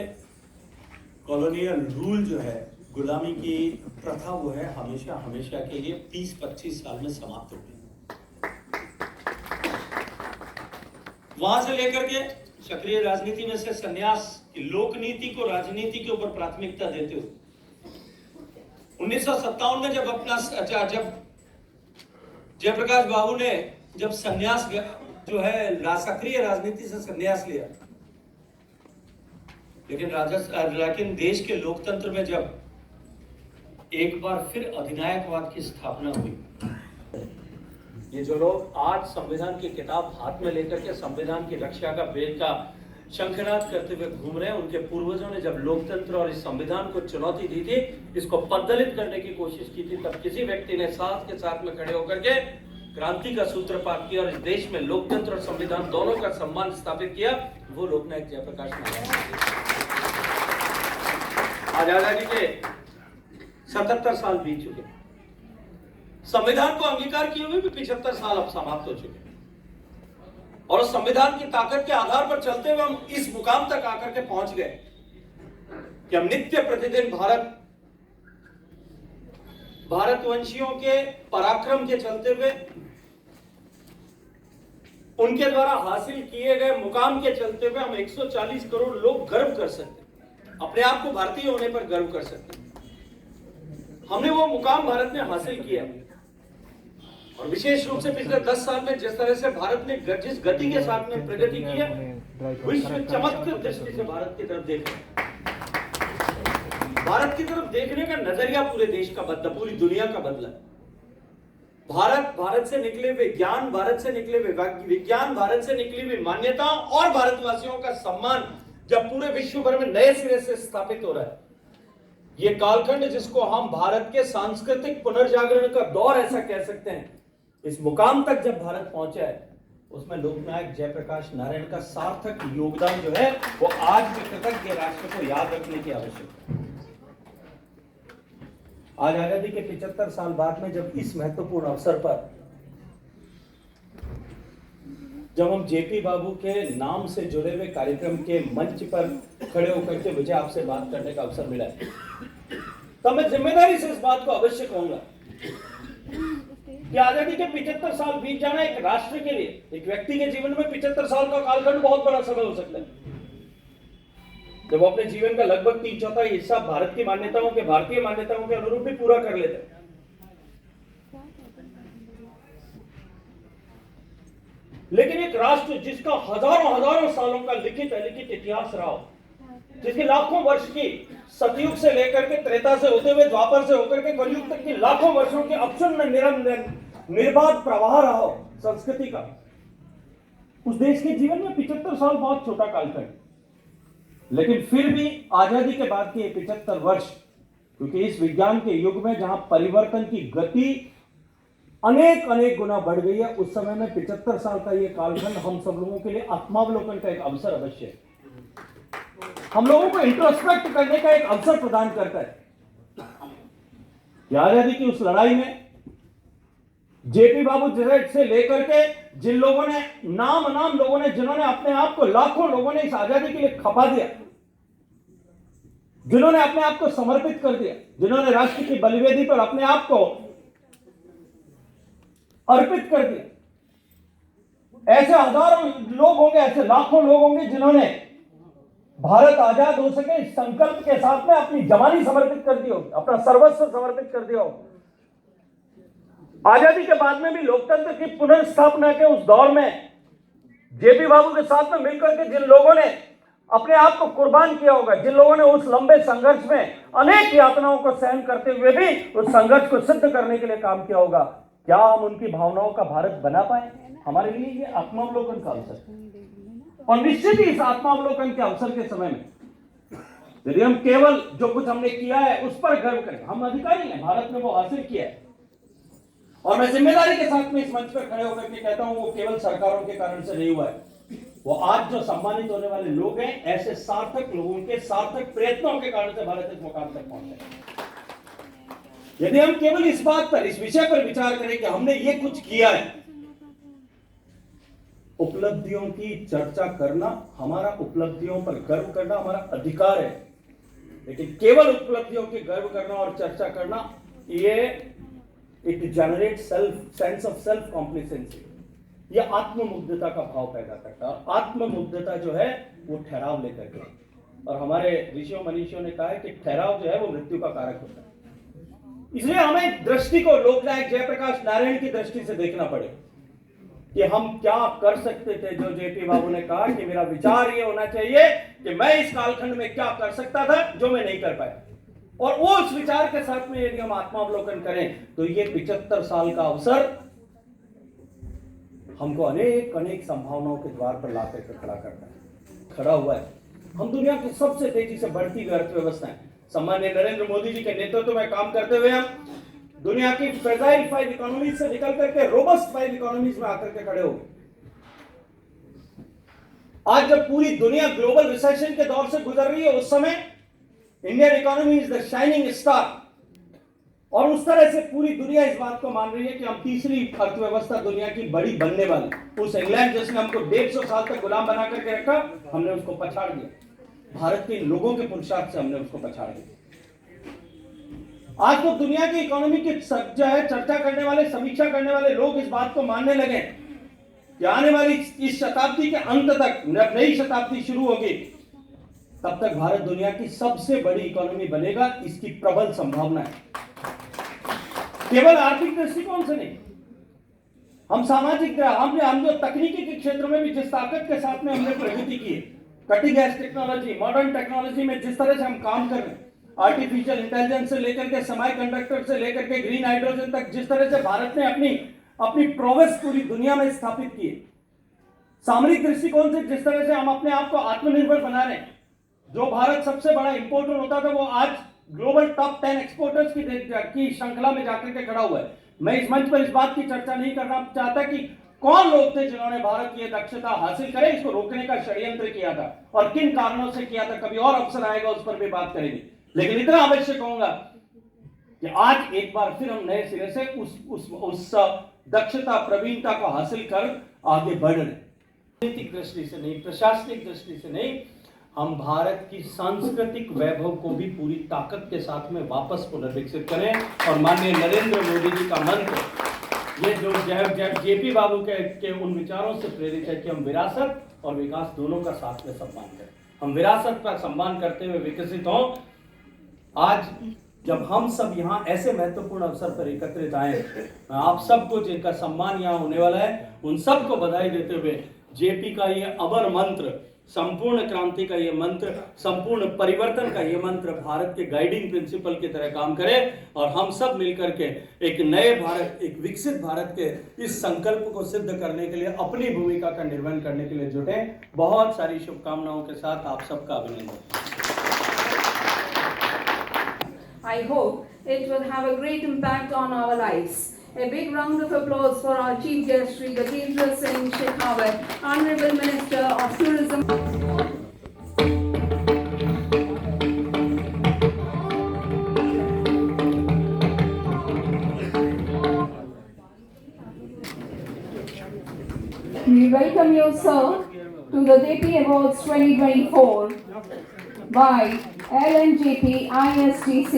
कॉलोनियल रूल जो है, गुलामी की प्रथा, वो है हमेशा हमेशा के लिए 20-25 साल में समाप्त हो गई। वहां से लेकर के सक्रिय राजनीति में से संन्यास, लोकनीति को राजनीति के ऊपर प्राथमिकता देते हुए 1957 में जब जयप्रकाश बाबू ने जब संन्यास जो है सक्रिय राजनीति से संन्यास लिया, लेकिन देश के लोकतंत्र में जब एक बार फिर अधिनायकवाद की स्थापना हुई, ये जो लोग आज संविधान की किताब हाथ में लेकर के संविधान की रक्षा का वेद का शंखनाद करते हुए घूम रहे हैं, उनके पूर्वजों ने जब लोकतंत्र और इस संविधान को चुनौती दी थी, इसको पद्दलित करने की कोशिश की थी, तब किसी व्यक्ति ने साथ के साथ में खड़े होकर के क्रांति का सूत्रपात किया और इस देश में लोकतंत्र और संविधान दोनों का सम्मान स्थापित किया। वो लोकनायक जयप्रकाश नारायण। आज आजादी के 77 साल बीत चुके, संविधान को अंगीकार किए हुए भी 75 साल अब समाप्त हो चुके, और उस संविधान की ताकत के आधार पर चलते हुए हम इस मुकाम तक आकर के पहुंच गए कि हम नित्य प्रतिदिन भारतवंशियों के पराक्रम के चलते हुए उनके द्वारा हासिल किए गए मुकाम के चलते हुए हम 140 करोड़ लोग गर्व कर सकते हैं, अपने आप को भारतीय होने पर गर्व कर सकते हैं। हमने वो मुकाम भारत ने हासिल किया और विशेष रूप से पिछले 10 साल में जिस तरह से भारत ने जिस गति के साथ में प्रगति की है, विश्व चमत्कार दृष्टि से भारत की तरफ देख रहे हैं। भारत की तरफ देखने का नजरिया पूरे देश का बदला, पूरी दुनिया का बदला। भारत से निकले हुए ज्ञान, भारत से निकले हुए विज्ञान, भारत से निकली हुई मान्यता और भारतवासियों का सम्मान जब पूरे विश्व भर में नए सिरे से स्थापित हो रहा है, ये कालखंड जिसको हम भारत के सांस्कृतिक पुनर्जागरण का दौर ऐसा कह सकते हैं, इस मुकाम तक जब भारत पहुंचा है, उसमें लोकनायक जयप्रकाश नारायण का सार्थक योगदान जो है वो आज के कृतज्ञ राष्ट्र को याद रखने की आवश्यकता है। आज आजादी के 75 साल बाद में जब इस महत्वपूर्ण अवसर पर जब हम जेपी बाबू के नाम से जुड़े हुए कार्यक्रम के मंच पर खड़े होकर के मुझे आपसे बात करने का अवसर मिला है, तो मैं जिम्मेदारी से इस बात को अवश्य कहूंगा कि आजादी के 75 साल बीत जाना एक राष्ट्र के लिए, एक व्यक्ति के जीवन में 75 साल का कालखंड बहुत बड़ा समय हो सकता है। जब वो अपने जीवन का लगभग 3/4 हिस्सा भारत की मान्यताओं के, भारतीय मान्यताओं के अनुरूप भी पूरा कर लेते हैं। लेकिन एक राष्ट्र जिसका हजारों सालों का लिखित अलिखित इतिहास रहा हो, जिसके लाखों वर्ष की सतयुग से लेकर के त्रेता से होते हुए द्वापर से होकर के कलयुग तक की लाखों वर्षों के अक्षुण्ण निर्बाध प्रवाह रहा हो संस्कृति का, उस देश के जीवन में 75 साल बहुत छोटा कालखंड। लेकिन फिर भी आजादी के बाद के 75 वर्ष, क्योंकि इस विज्ञान के युग में जहां परिवर्तन की गति अनेक गुना बढ़ गई है, उस समय में 75 साल का ये कालखंड हम सब लोगों के लिए आत्मावलोकन का एक अवसर अवश्य है। हम लोगों को इंट्रोस्पेक्ट करने का एक अवसर प्रदान करता है। आजादी की उस लड़ाई में जेपी बाबू से लेकर के जिन लोगों ने नाम लोगों ने, जिन्होंने अपने आप को, लाखों लोगों ने इस आजादी के लिए खपा दिया, जिन्होंने अपने आप को समर्पित कर दिया, जिन्होंने राष्ट्र की बलिवेदी पर अपने आप को अर्पित कर दिया, ऐसे हजारों लोग होंगे, ऐसे लाखों लोग होंगे जिन्होंने भारत आजाद हो सके इस संकल्प के साथ में अपनी जवानी समर्पित कर दी होगी, अपना सर्वस्व समर्पित कर दिया होगा। आजादी के बाद में भी लोकतंत्र की पुनर्स्थापना के उस दौर में जेपी बाबू के साथ में मिलकर के जिन लोगों ने अपने आप को कुर्बान किया होगा, जिन लोगों ने उस लंबे संघर्ष में अनेक यातनाओं को सहन करते हुए भी उस संघर्ष को सिद्ध करने के लिए काम किया होगा, क्या हम उनकी भावनाओं का भारत बना पाए? हमारे लिए ये आत्मावलोकन का अवसर है। और निश्चित ही इस आत्मावलोकन के अवसर के समय में यदि हम केवल जो कुछ हमने किया है उस पर गर्व करें, हम अधिकारी हैं, भारत ने वो हासिल किया है, और मैं जिम्मेदारी के साथ में इस मंच पर खड़े होकर के कहता हूं वो केवल सरकारों के कारण से नहीं हुआ है, वो आज जो सम्मानित होने वाले लोग हैं, ऐसे सार्थक लोगों के सार्थक प्रयत्नों के कारण से भारत इस मुकाम तक पहुंचा है। यदि हम केवल इस बात पर, इस विषय पर विचार करें कि हमने ये कुछ किया है, उपलब्धियों की चर्चा करना, हमारा उपलब्धियों पर गर्व करना हमारा अधिकार है, लेकिन केवल उपलब्धियों की गर्व करना और चर्चा करना, ये it generate sense of self complacency, यह आत्ममुग्धता का भाव पैदा करता है। और आत्ममुग्धता जो है वो ठहराव लेकर के, और हमारे ऋषियों मनीषियों ने कहा है कि ठहराव जो है वो मृत्यु का कारक होता है। इसलिए हमें दृष्टि को लोकनायक जयप्रकाश नारायण की दृष्टि से देखना पड़े कि हम क्या कर सकते थे। जो जेपी बाबू ने कहा कि मेरा विचार ये होना चाहिए कि मैं इस कालखंड में क्या कर सकता था जो मैं नहीं कर पाया, और वो उस विचार के साथ में यदि हम आत्मावलोकन करें तो ये 75 साल का अवसर हमको अनेक संभावनाओं के द्वार पर लाकर के खड़ा हुआ है। हम दुनिया की सबसे तेजी से बढ़ती हुई अर्थव्यवस्था है, सम्माननीय नरेंद्र मोदी जी के नेतृत्व में काम करते हुए हम दुनिया की फ्रेजाइल 5 इकोनॉमीज से निकल करके रोबस्ट 5 इकोनॉमीज में आकर के खड़े हो गए। आज जब पूरी दुनिया ग्लोबल रिसेशन के दौर से गुजर रही है, उस समय Indian economy is the shining star, और उस तरह से पूरी दुनिया इस बात को मान रही है कि हम तीसरी अर्थव्यवस्था दुनिया की बड़ी बनने वाली। उस इंग्लैंड जिसने हमको 150 साल तक गुलाम बना करके रखा, हमने उसको पछाड़ दिया। भारत के लोगों के पुरुषार्थ से हमने उसको पछाड़ दिया। आज तो दुनिया की इकोनॉमी की जो है चर्चा करने वाले, समीक्षा करने वाले लोग इस बात को मानने लगे कि आने वाली इस शताब्दी के अंत तक, जब नई शताब्दी शुरू होगी, तब तक भारत दुनिया की सबसे बड़ी इकोनॉमी बनेगा, इसकी प्रबल संभावना है। केवल आर्थिक दृष्टिकोण से नहीं, हम सामाजिक, हम जो तकनीकी के क्षेत्र में भी जिस ताकत के साथ में हमने प्रगति की है, cutting edge technology, modern technology में जिस तरह से हम काम कर रहे हैं, आर्टिफिशियल इंटेलिजेंस से लेकर के सेमीकंडक्टर से लेकर के ग्रीन हाइड्रोजन तक, जिस तरह से भारत ने अपनी प्रोग्रेस पूरी दुनिया में स्थापित की है, सामरिक दृष्टिकोण से जिस तरह से हम अपने आप को आत्मनिर्भर बना रहे हैं, जो भारत सबसे बड़ा इंपोर्टर होता था वो आज ग्लोबल टॉप 10 एक्सपोर्टर्स की श्रृंखला में जाकर के खड़ा हुआ है। मैं इस मंच पर इस बात की चर्चा नहीं करना चाहता कि कौन लोग थे जिन्होंने भारत की दक्षता हासिल करे, इसको रोकने का षड्यंत्र किया था और किन कारणों से किया था, कभी और अवसर आएगा उस पर भी बात करेंगे। लेकिन इतना अवश्य कहूंगा कि आज एक बार फिर हम नए सिरे से उस दक्षता, प्रवीणता को हासिल कर आगे बढ़ रहे। राजनीतिक दृष्टि से नहीं, प्रशासनिक दृष्टि से नहीं, हम भारत की सांस्कृतिक वैभव को भी पूरी ताकत के साथ में वापस पुनर्विकसित करें। और माननीय नरेंद्र मोदी जी का मंत्र, ये जो जेपी बाबू के उन विचारों से प्रेरित है कि हम विरासत और विकास दोनों का साथ में सम्मान करें। हम विरासत का सम्मान करते हुए विकसित हों। आज जब हम सब यहाँ ऐसे महत्वपूर्ण अवसर पर एकत्रित आए, आप सबको जिनका सम्मान यहाँ होने वाला है, उन सबको बधाई देते हुए जेपी का ये अमर मंत्र, संपूर्ण क्रांति का ये मंत्र, संपूर्ण परिवर्तन का ये मंत्र भारत के गाइडिंग प्रिंसिपल की तरह काम करे और हम सब मिलकर के एक नए भारत, एक विकसित भारत के इस संकल्प को सिद्ध करने के लिए अपनी भूमिका का निर्वहन करने के लिए जुटे। बहुत सारी शुभकामनाओं के साथ आप सबका अभिनंदन। I hope it will have a great impact on our lives. A big round of applause for our Chief Guest, Shri Gajendra Singh Shekhawat, Honorable Minister of Tourism. We welcome you, sir, to the JP Awards 2024 by LNJP ISTC.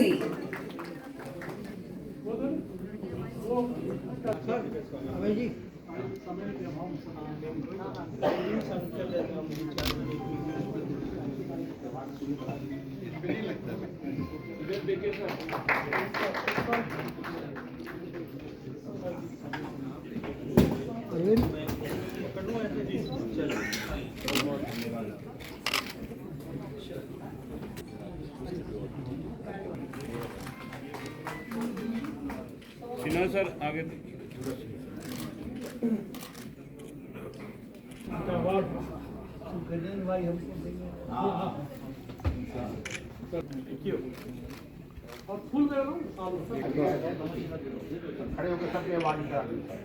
Sinha sir आगे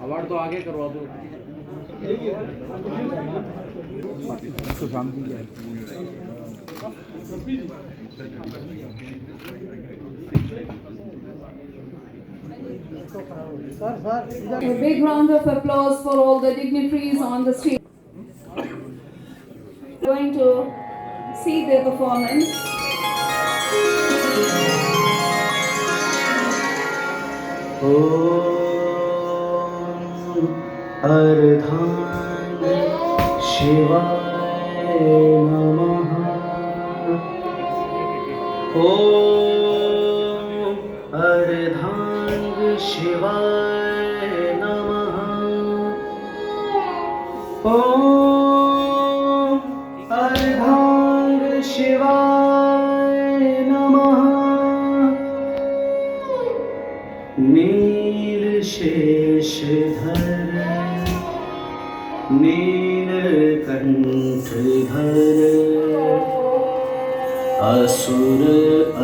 award तो आगे करवा दो तो शांति है। A big round of applause for all the dignitaries on the stage. Going to see their performance. अर्धांग शिवाय नमः। ओम अर्धांग शिवाय नमः। ओम अर्धांग शिवाय नमः। नीलशेषधर नीलकंठधर असुर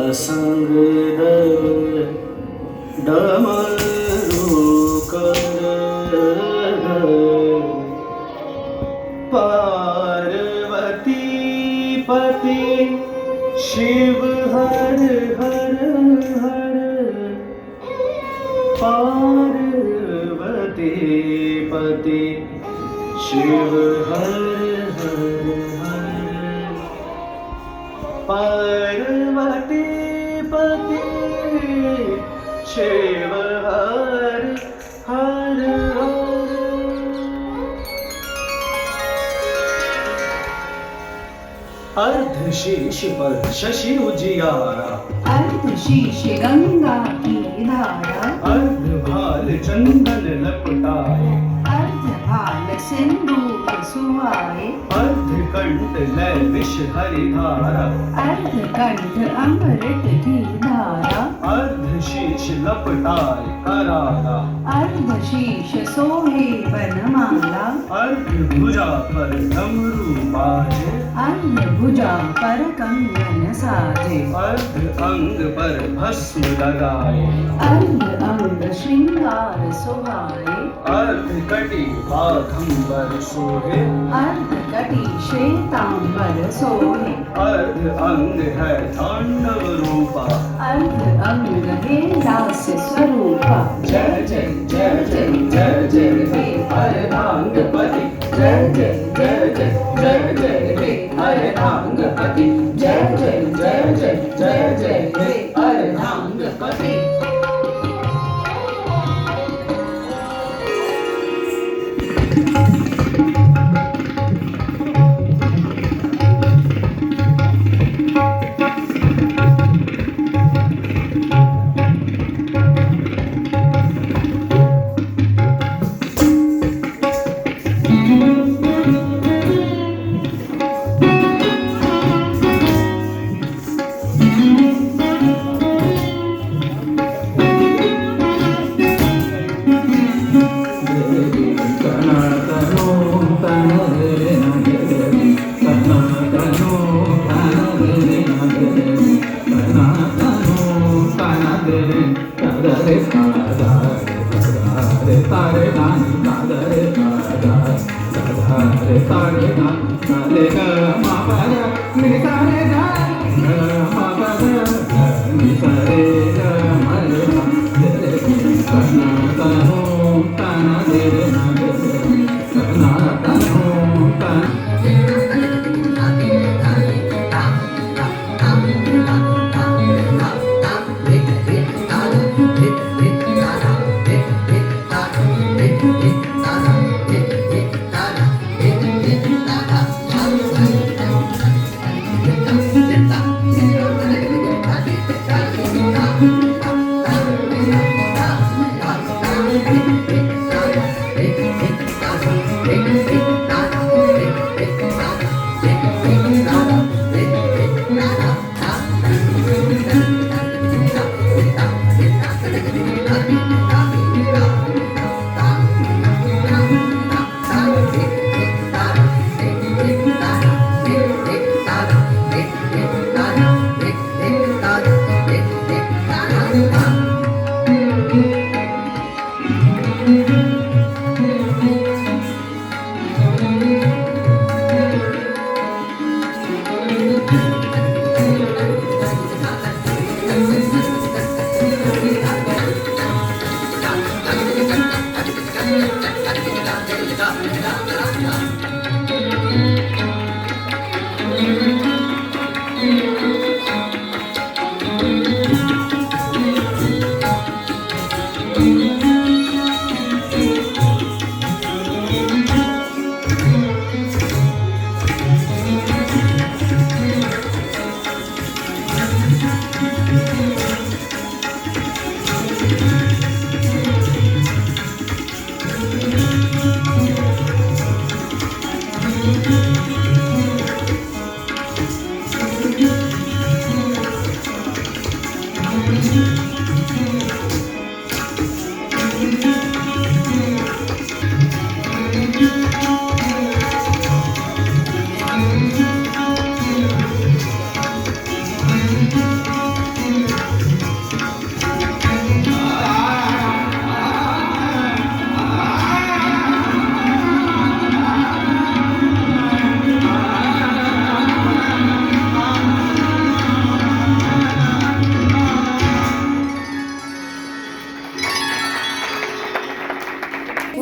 असंग डमरुकर पार्वती पति शिव हर हर हर पार्वती पति शिव हर हर हर पार्वती पति शिव हर हर हर अर्धशीर्ष पर शशि उजियारा, अर्धशीर्ष गंगा की धारा, अर्धभाल चंदन लपटाए, अर्धभाल सिंदूर सुहाए, अर्धकंठ लय विष हरिधारा, अर्धकंठ अमृत की धारा, अर्धशीर्ष लपटाए करारा, अर्धशीर्ष सोहे बनमाला, अर्धभुजा पर डमरू बाजे, अर्धभुजा पर कंगन साजे, अर्ध अंग पर भस्म लगाए, अर्ध अंग श्रृंगार सुहाए, अर्ध कटी बाघंबर सोहे, अर्ध कटी श्वेतांबर सोहे, अर्ध अंग है तांडव रूपा, अर्ध अंग है दास स्वरूपा। जय जय जय जय जय जय हे अर्धांगपति, जय जय जय जय जय जय हे अर्धांगपति, जय जय जय जय जय जय हे अर्धांगपति।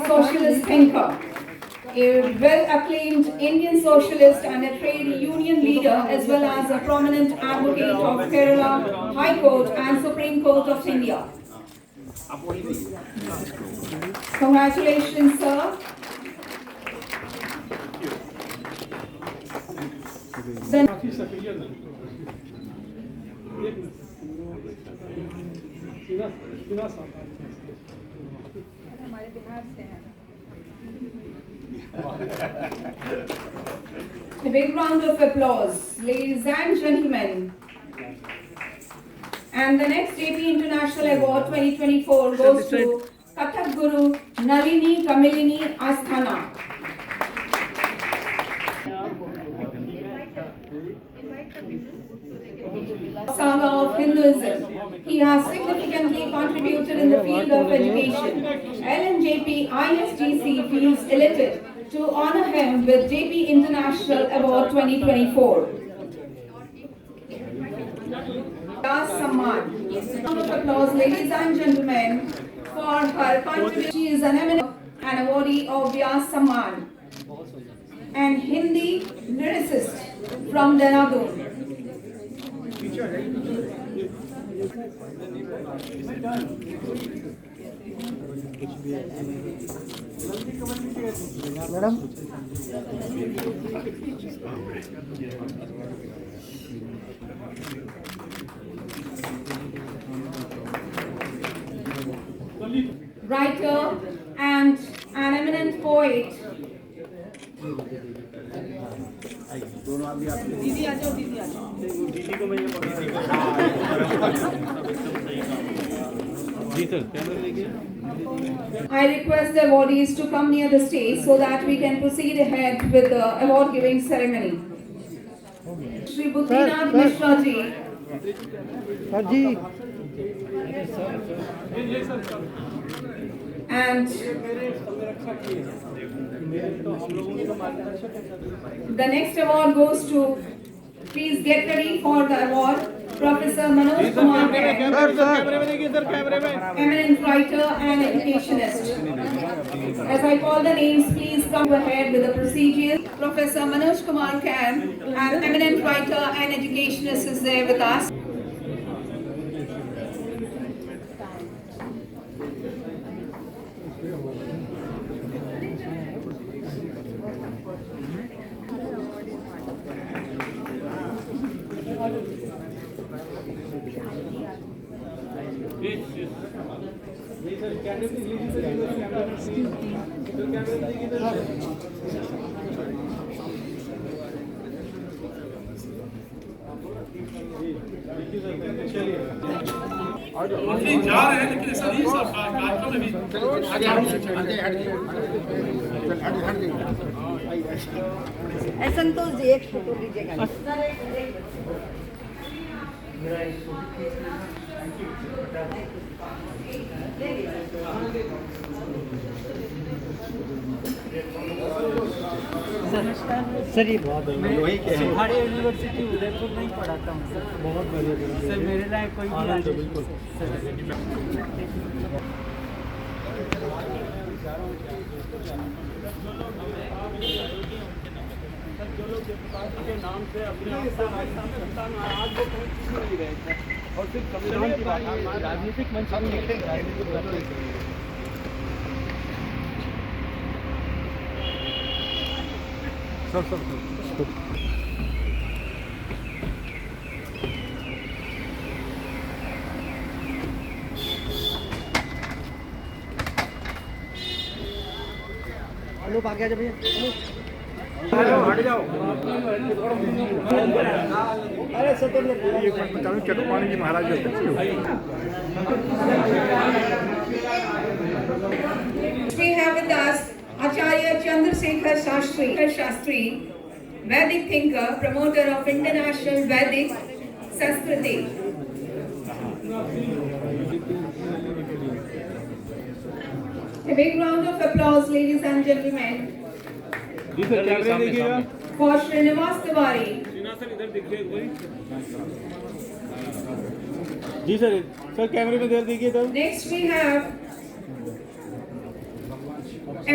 Socialist thinker, a well-acclaimed Indian socialist and a trade union leader, as well as a prominent advocate of Kerala High Court and Supreme Court of India. Congratulations, sir. The काफी सक्रिय रहे। एक मिनट। बिना साथ हमारे बिहार से हैं। A big round of applause, ladies and gentlemen. And the next JP International Award 2024 goes to Kathak Guru Nalini Kamilini Asthana. Saga of Hinduism. He has significantly contributed in the field of education. LNJP ISGC feels elated to honor him with JP International Award 2024. Vyas Samman. Round of applause, ladies and gentlemen, for her contribution. She is an eminent and awardee of Vyas Samman and Hindi lyricist from Dehradun. Madam Writer and an eminent poet. I request the awardees to come near the stage so that we can proceed ahead with the award giving ceremony. Shri Buddhinath Mishra ji. And the next award goes to, please get ready for the award, Professor Manoj Kumar Baid, eminent writer and educationist. As I call the names, please come ahead with the procedures. Professor Manoj Kumar Khan, an eminent writer and educationist, is there with us. मंत्री जा रहे हैं लेकिन ऐसा नहीं सब कार्यक्रम में भी संतोष जी एक फोटो लीजिएगा। सर ये बहुत वही क्या है हमारे यूनिवर्सिटी उदयपुर नहीं पढ़ाता हूँ सर। बहुत बढ़िया सर मेरे लायक कोई नहीं तो बिल्कुल जो लोग के नाम से अपने आज वो पहुंच नहीं रहे थे और फिर संविधान की बात राजनीतिक मंच सब लोग आगे आ जाओ भैया हट जाओ। अरे सर एक मिनट बता दूं चटुपाणी जी महाराज We have with us Acharya Chandrasekhar Shastri, Vedic thinker, promoter of International Vedic Sanskriti. A big round of applause, ladies and gentlemen, for Srinivas Tiwari. जी सर कैमरे में देर देखिए तब Next we have